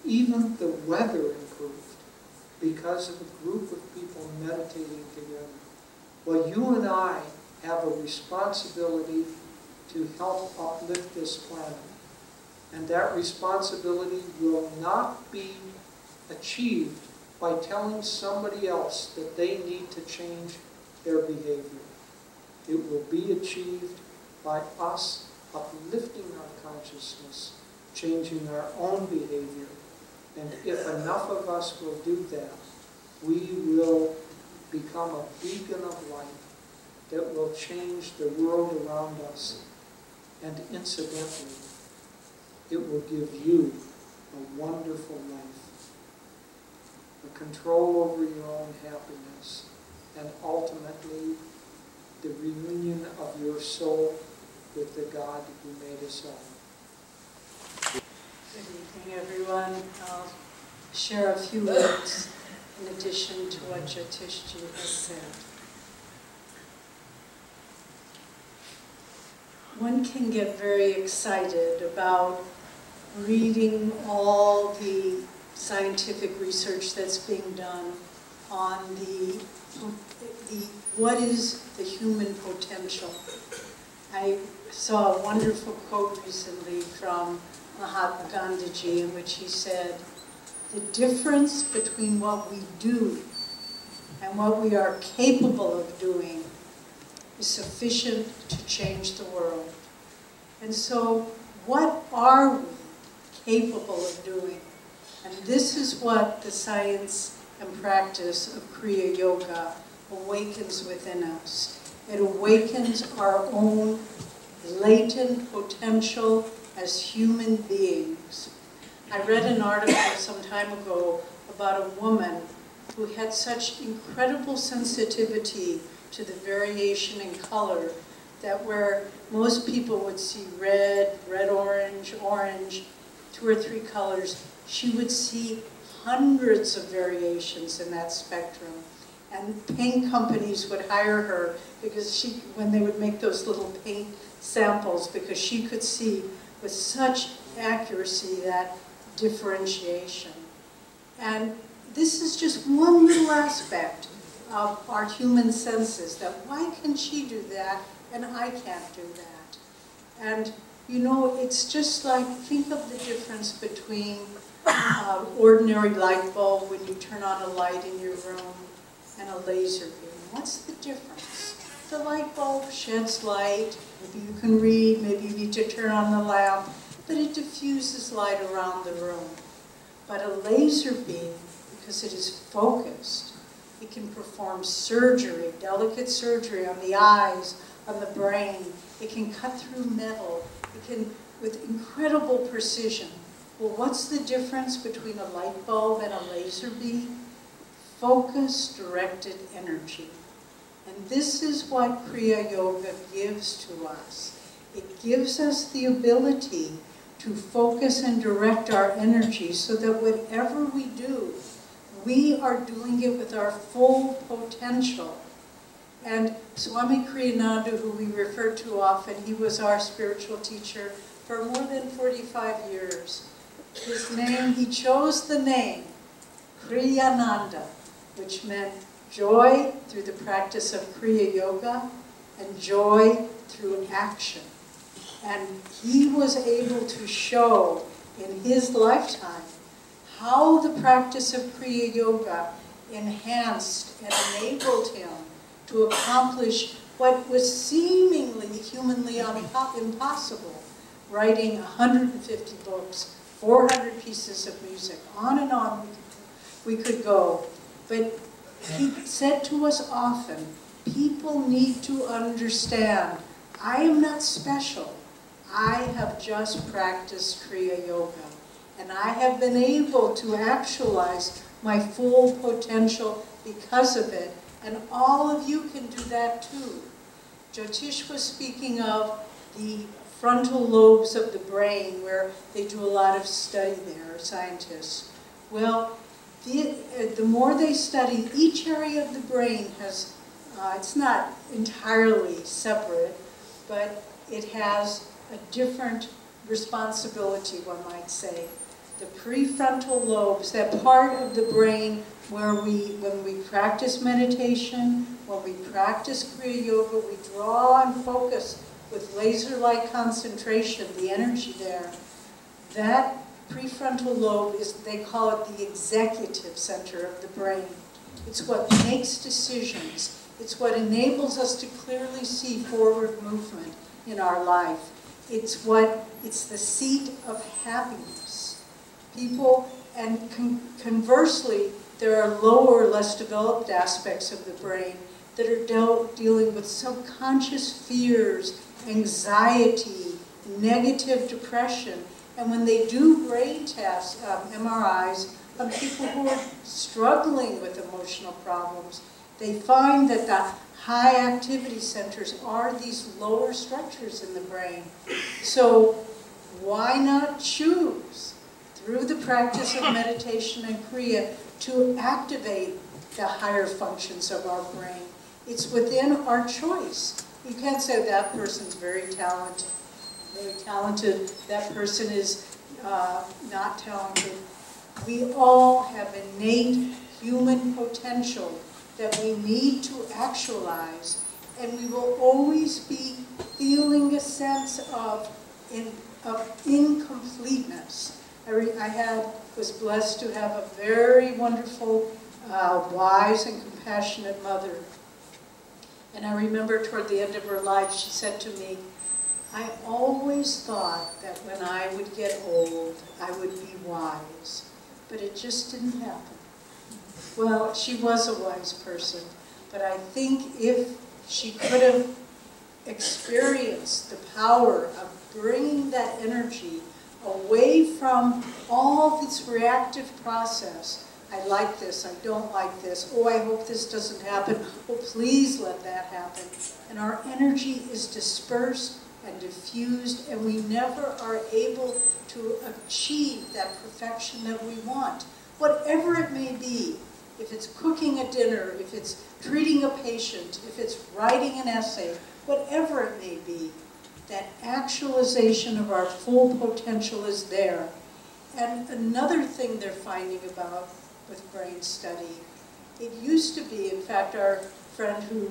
even the weather improved because of a group of people meditating together. Well, you and I have a responsibility to help uplift this planet. And that responsibility will not be achieved by telling somebody else that they need to change their behavior. It will be achieved by us uplifting our consciousness, changing our own behavior. And if enough of us will do that, we will become a beacon of light that will change the world around us. And incidentally, it will give you a wonderful life, a control over your own happiness, and ultimately the reunion of your soul with the God who made us all. Good evening, everyone. I'll share a few words in addition to what Jyotish has said. One can get very excited about reading all the scientific research that's being done on what is the human potential. I saw a wonderful quote recently from Mahatma Gandhiji in which he said, "The difference between what we do and what we are capable of doing is sufficient to change the world." And so, what are we capable of doing? And this is what the science and practice of Kriya Yoga awakens within us. It awakens our own latent potential as human beings. I read an article some time ago about a woman who had such incredible sensitivity to the variation in color that where most people would see red, red-orange, orange, 2 or 3 colors, she would see hundreds of variations in that spectrum. And paint companies would hire her because when they would make those little paint samples, because she could see with such accuracy that differentiation. And this is just one little aspect of our human senses, that why can she do that and I can't do that? And you know, it's just like, think of the difference between ordinary light bulb when you turn on a light in your room and a laser beam. What's the difference? The light bulb sheds light, maybe you can read, maybe you need to turn on the lamp, but it diffuses light around the room. But a laser beam, because it is focused, it can perform surgery, delicate surgery on the eyes, on the brain. It can cut through metal. It can, with incredible precision. Well, what's the difference between a light bulb and a laser beam? Focus directed energy. And this is what Kriya Yoga gives to us. It gives us the ability to focus and direct our energy so that whatever we do, we are doing it with our full potential. And Swami Kriyananda, who we refer to often, he was our spiritual teacher for more than 45 years. His name, he chose the name Kriyananda, which meant joy through the practice of Kriya Yoga and joy through action. And he was able to show in his lifetime how the practice of Kriya Yoga enhanced and enabled him to accomplish what was seemingly humanly impossible. Writing 150 books, 400 pieces of music, on and on we could go. But he said to us often, people need to understand, I am not special. I have just practiced Kriya Yoga. And I have been able to actualize my full potential because of it. And all of you can do that too. Jyotish was speaking of the frontal lobes of the brain where they do a lot of study there, scientists. Well, the more they study, each area of the brain has, it's not entirely separate, but it has a different responsibility, one might say. The prefrontal lobes, that part of the brain where when we practice meditation, when we practice Kriya Yoga, we draw and focus with laser-like concentration, the energy there. That prefrontal lobe is, they call it the executive center of the brain. It's what makes decisions. It's what enables us to clearly see forward movement in our life. It's the seat of happiness. People, and conversely, there are lower, less developed aspects of the brain that are dealing with subconscious fears, anxiety, negative depression. And when they do brain tests, MRIs, on people who are struggling with emotional problems, They find that the high activity centers are these lower structures in the brain. So why not choose, through the practice of meditation and Kriya, to activate the higher functions of our brain? It's within our choice. You can't say that person's very talented, that person is not talented. We all have innate human potential that we need to actualize, and we will always be feeling a sense of incompleteness. I was blessed to have a very wonderful, wise and compassionate mother. And I remember toward the end of her life, she said to me, I always thought that when I would get old, I would be wise, but it just didn't happen. Well, she was a wise person, but I think if she could have experienced the power of bringing that energy away from all this reactive process, I like this, I don't like this, oh, I hope this doesn't happen, oh, please let that happen. And our energy is dispersed and diffused, and we never are able to achieve that perfection that we want. Whatever it may be, if it's cooking a dinner, if it's treating a patient, if it's writing an essay, whatever it may be, that actualization of our full potential is there. And another thing they're finding about with brain study, it used to be, in fact, our friend who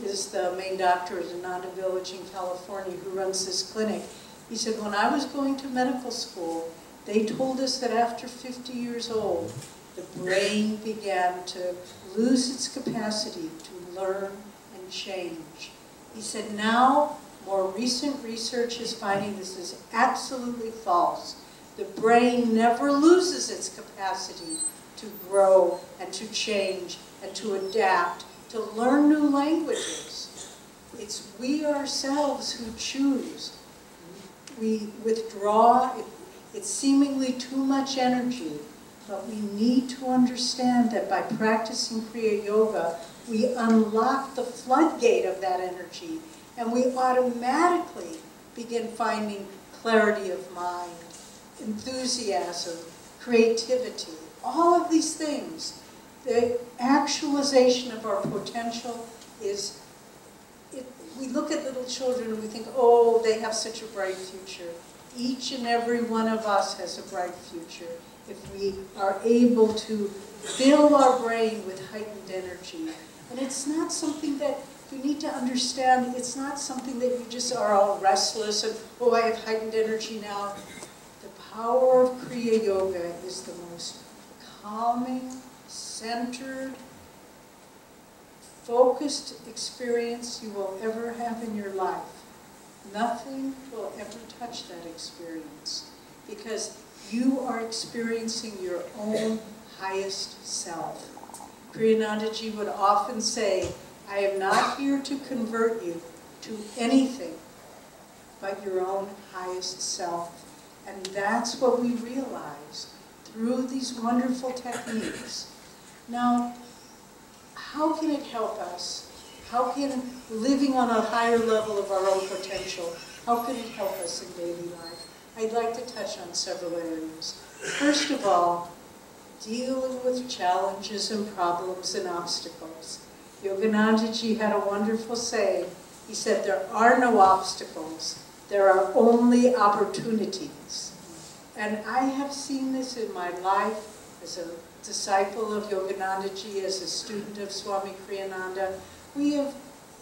is the main doctor at Ananda Village in California, who runs this clinic, he said, when I was going to medical school, they told us that after 50 years old, the brain began to lose its capacity to learn and change. He said, now, more recent research is finding this is absolutely false. The brain never loses its capacity to grow and to change and to adapt, to learn new languages. It's we ourselves who choose. We withdraw, it's seemingly too much energy, but we need to understand that by practicing Kriya Yoga, we unlock the floodgate of that energy, and we automatically begin finding clarity of mind, enthusiasm, creativity, all of these things. The actualization of our potential is, we look at little children and we think, oh, they have such a bright future. Each and every one of us has a bright future if we are able to fill our brain with heightened energy. And it's not something that you need to understand. It's not something that you just are all restless and, oh, I have heightened energy now. The power of Kriya Yoga is the most calming, centered, focused experience you will ever have in your life. Nothing will ever touch that experience because you are experiencing your own highest self. Kriyanandaji would often say, I am not here to convert you to anything but your own highest self. And that's what we realize through these wonderful techniques. Now, how can it help us? How can living on a higher level of our own potential, how can it help us in daily life? I'd like to touch on several areas. First of all, dealing with challenges and problems and obstacles. Yoganandaji had a wonderful saying. He said, there are no obstacles, there are only opportunities. And I have seen this in my life as a disciple of Yoganandaji, as a student of Swami Kriyananda. We have,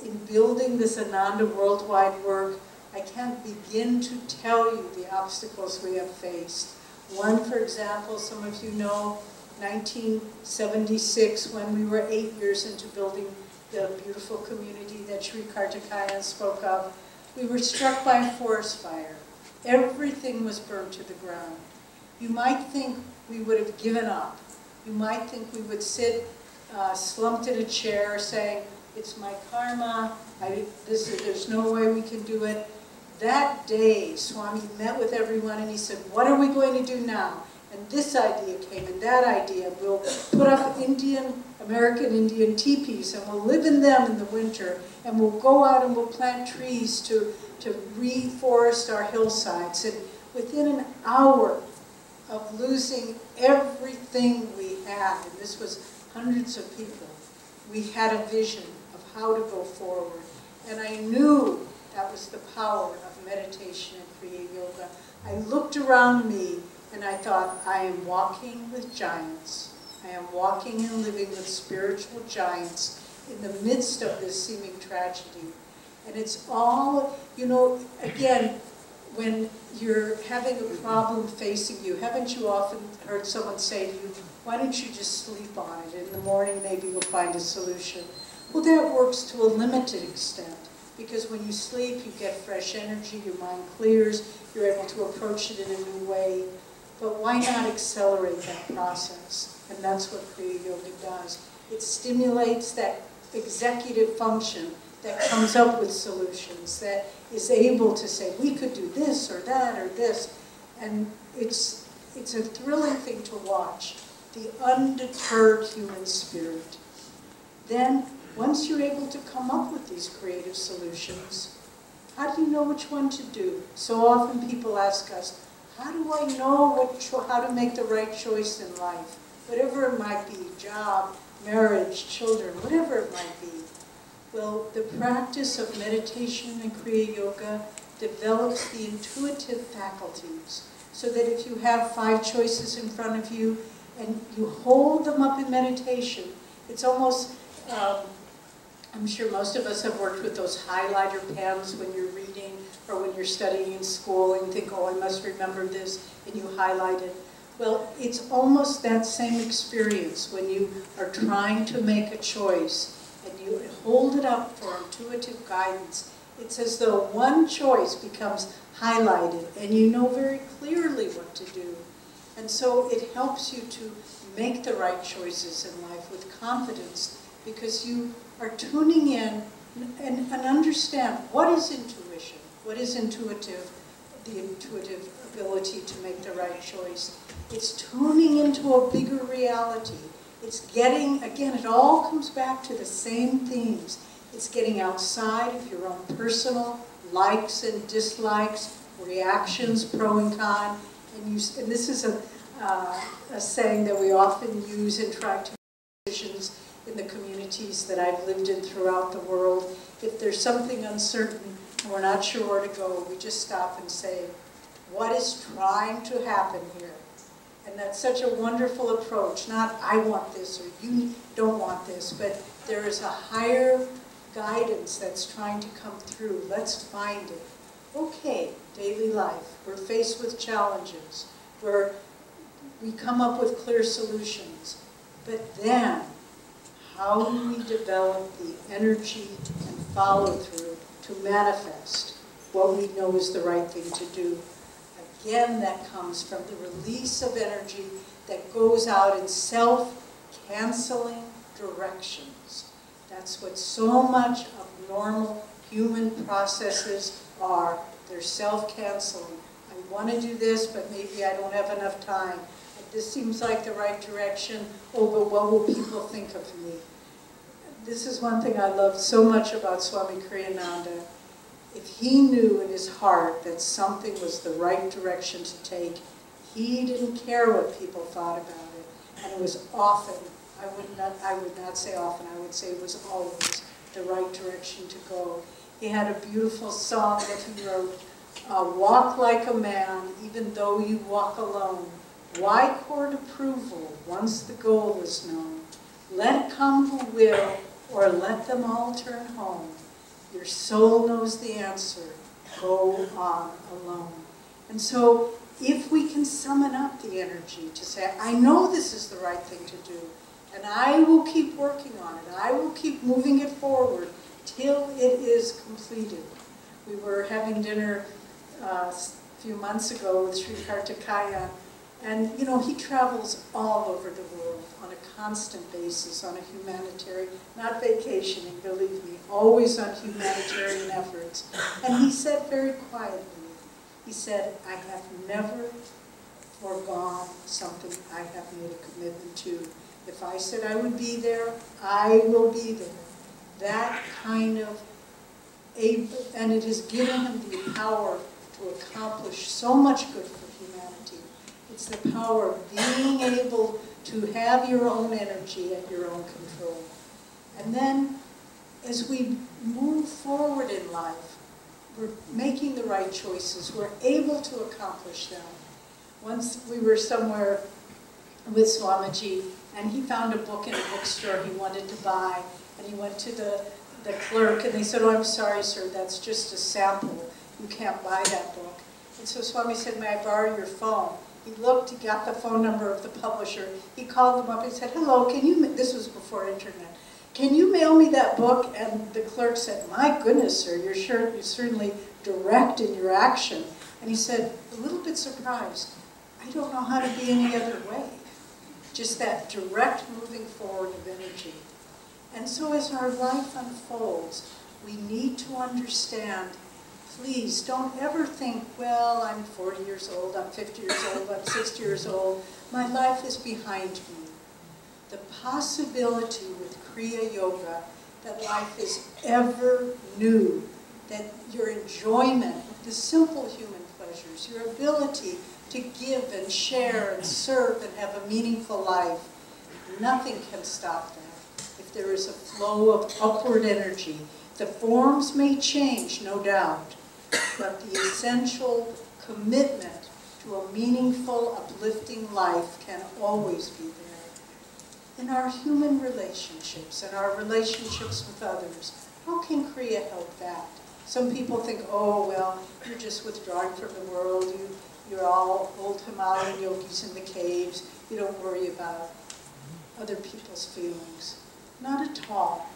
in building this Ananda worldwide work, I can't begin to tell you the obstacles we have faced. One, for example, some of you know, 1976, when we were 8 years into building the beautiful community that Sri Kartikayan spoke of, we were struck by a forest fire. Everything was burned to the ground. You might think we would have given up. You might think we would sit slumped in a chair saying, it's my karma, there's no way we can do it. That day, Swami met with everyone and he said, what are we going to do now? and this idea came, and that idea. We'll put up American Indian teepees, and we'll live in them in the winter, and we'll go out and we'll plant trees to reforest our hillsides. And within an hour of losing everything we had, and this was hundreds of people, we had a vision of how to go forward. And I knew that was the power of meditation and Kriya Yoga. I looked around me and I thought, I am walking with giants. I am walking and living with spiritual giants in the midst of this seeming tragedy. And it's all, you know, again, when you're having a problem facing you, haven't you often heard someone say to you, why don't you just sleep on it? In the morning, maybe you'll find a solution. Well, that works to a limited extent, because when you sleep, you get fresh energy, your mind clears, you're able to approach it in a new way. But why not accelerate that process? And that's what Kriya Yoga does. It stimulates that executive function that comes up with solutions, that is able to say, we could do this or that or this. And it's a thrilling thing to watch, the undeterred human spirit. Then, once you're able to come up with these creative solutions, how do you know which one to do? So often people ask us, how do I know how to make the right choice in life? Whatever it might be, job, marriage, children, whatever it might be. Well, the practice of meditation and Kriya Yoga develops the intuitive faculties, so that if you have 5 choices in front of you and you hold them up in meditation, it's almost, I'm sure most of us have worked with those highlighter pens when you're reading or when you're studying in school and you think, oh, I must remember this, and you highlight it. Well, it's almost that same experience when you are trying to make a choice and you hold it up for intuitive guidance. It's as though one choice becomes highlighted and you know very clearly what to do. And so it helps you to make the right choices in life with confidence, because you are tuning in and understand what is intuition, what is intuitive, the intuitive ability to make the right choice. It's tuning into a bigger reality. It's getting, again, it all comes back to the same themes. It's getting outside of your own personal likes and dislikes, reactions, pro and con. And this is a saying that we often use in trying to make decisions in the communities that I've lived in throughout the world. If there's something uncertain and we're not sure where to go, we just stop and say, what is trying to happen here? And that's such a wonderful approach. Not, I want this, or you don't want this, but there is a higher guidance that's trying to come through. Let's find it. Okay, daily life. We're faced with challenges. We come up with clear solutions. But then, how do we develop the energy and follow through to manifest what we know is the right thing to do? Again, that comes from the release of energy that goes out in self-canceling directions. That's what so much of normal human processes are. They're self-canceling. I want to do this, but maybe I don't have enough time. This seems like the right direction. Oh, but what will people think of me? This is one thing I love so much about Swami Kriyananda. If he knew in his heart that something was the right direction to take, he didn't care what people thought about it. And it was often, I would not say often, I would say it was always the right direction to go. He had a beautiful song that he wrote, walk like a man, even though you walk alone. Why court approval once the goal is known? Let come who will, or let them all turn home. Your soul knows the answer. Go on alone. And so, if we can summon up the energy to say, I know this is the right thing to do, and I will keep working on it. I will keep moving it forward till it is completed. We were having dinner a few months ago with Sri Kartikaya, and you know, he travels all over the world on a constant basis, on a humanitarian, not vacationing, believe me, always on humanitarian efforts. And he said very quietly, he said, I have never foregone something I have made a commitment to. If I said I would be there, I will be there. That kind of, and it has given him the power to accomplish so much good for humanity. It's the power of being able to have your own energy at your own control. And then, as we move forward in life, we're making the right choices. We're able to accomplish them. Once we were somewhere with Swamiji, and he found a book in a bookstore he wanted to buy, and he went to the clerk, and they said, "Oh, I'm sorry, sir, that's just a sample. You can't buy that book." And so Swami said, "May I borrow your phone?" He looked, he got the phone number of the publisher. He called them up and said, "Hello, can you," this was before internet, "can you mail me that book?" And the clerk said, "My goodness, sir, you're certainly direct in your action." And he said, a little bit surprised, "I don't know how to be any other way." Just that direct moving forward of energy. And so as our life unfolds, we need to understand, please don't ever think, well, I'm 40 years old, I'm 50 years old, I'm 60 years old, my life is behind me. The possibility with Kriya Yoga that life is ever new, that your enjoyment of the simple human pleasures, your ability to give and share and serve and have a meaningful life, nothing can stop that. If there is a flow of upward energy, the forms may change, no doubt, but the essential commitment to a meaningful, uplifting life can always be there. In our human relationships and our relationships with others, how can Kriya help that? Some people think, oh, well, you're just withdrawing from the world, you're all old Himalayan yogis in the caves, you don't worry about other people's feelings. Not at all.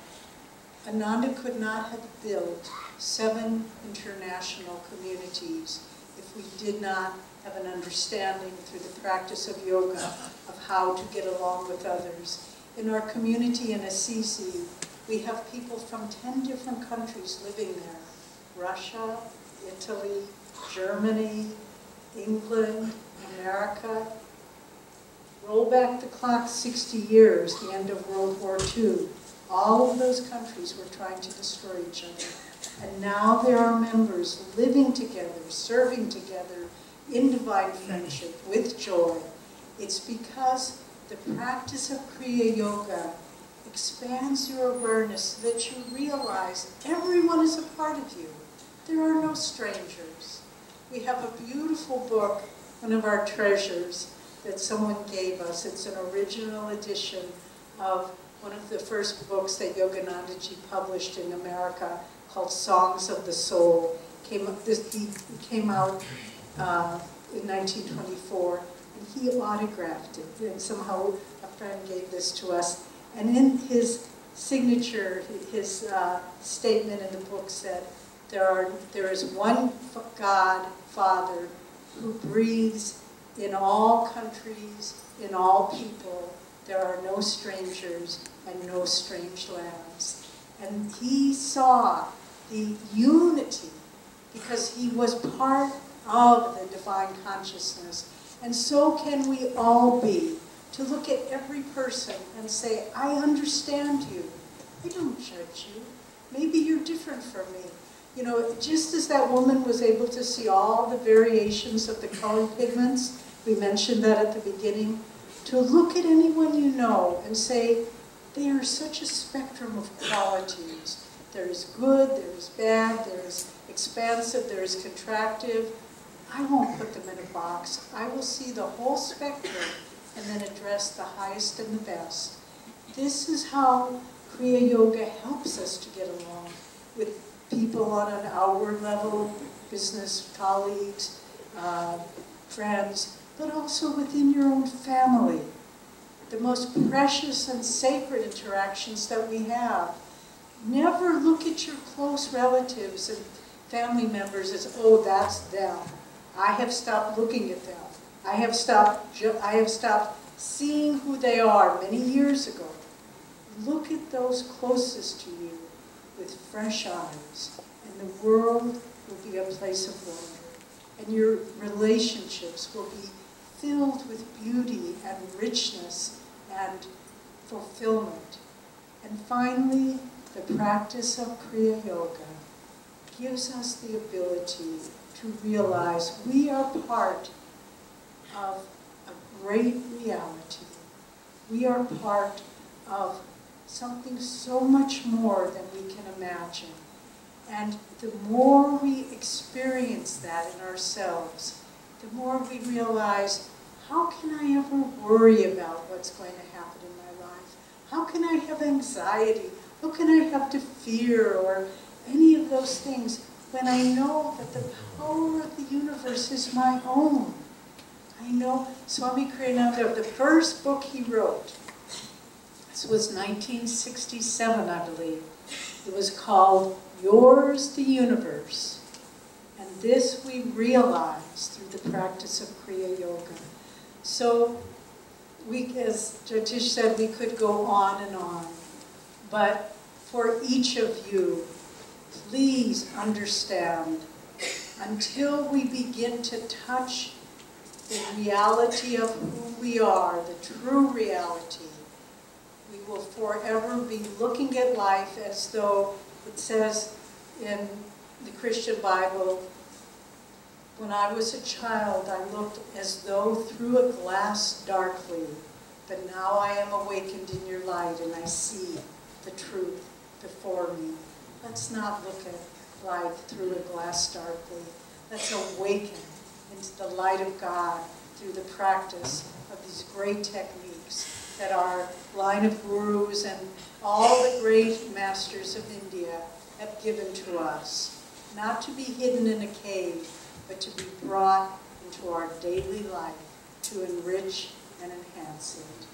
Ananda could not have built 7 international communities if we did not have an understanding through the practice of yoga of how to get along with others. In our community in Assisi, we have people from 10 different countries living there. Russia, Italy, Germany, England, America. Roll back the clock 60 years, the end of World War II. All of those countries were trying to destroy each other. And now there are members living together, serving together in divine friendship with joy. It's because the practice of Kriya Yoga expands your awareness so that you realize everyone is a part of you. There are no strangers. We have a beautiful book, one of our treasures, that someone gave us. It's an original edition of one of the first books that Yoganandaji published in America called Songs of the Soul. He came out in 1924, and he autographed it. And somehow a friend gave this to us. And in his signature, his statement in the book said, there is one God, Father, who breathes in all countries, in all people. There are no strangers and no strange lands. And he saw the unity because he was part of the divine consciousness. And so can we all be, to look at every person and say, I understand you. I don't judge you. Maybe you're different from me. You know, just as that woman was able to see all the variations of the color pigments, we mentioned that at the beginning, to look at anyone you know and say, they are such a spectrum of qualities. There is good, there is bad, there is expansive, there is contractive. I won't put them in a box. I will see the whole spectrum and then address the highest and the best. This is how Kriya Yoga helps us to get along with people on an outward level, business colleagues, friends, but also within your own family. The most precious and sacred interactions that we have. Never look at your close relatives and family members as, oh, that's them. I have stopped looking at them. I have stopped seeing who they are many years ago. Look at those closest to you with fresh eyes, and the world will be a place of wonder. And your relationships will be filled with beauty and richness and fulfillment. And finally, the practice of Kriya Yoga gives us the ability to realize we are part of a great reality. We are part of something so much more than we can imagine. And the more we experience that in ourselves, the more we realize, how can I ever worry about what's going to happen in my life? How can I have anxiety? How can I have to fear or any of those things when I know that the power of the universe is my own? I know Swami Kriyananda, the first book he wrote, this was 1967, I believe. It was called Yours the Universe. And this we realize through the practice of Kriya Yoga. So, as Jyotish said, we could go on and on. But for each of you, please understand, until we begin to touch the reality of who we are, the true reality, we will forever be looking at life as though it says in the Christian Bible, when I was a child, I looked as though through a glass darkly, but now I am awakened in your light and I see the truth before me. Let's not look at life through a glass darkly. Let's awaken into the light of God through the practice of these great techniques that our line of gurus and all the great masters of India have given to us. Not to be hidden in a cave, but to be brought into our daily life to enrich and enhance it.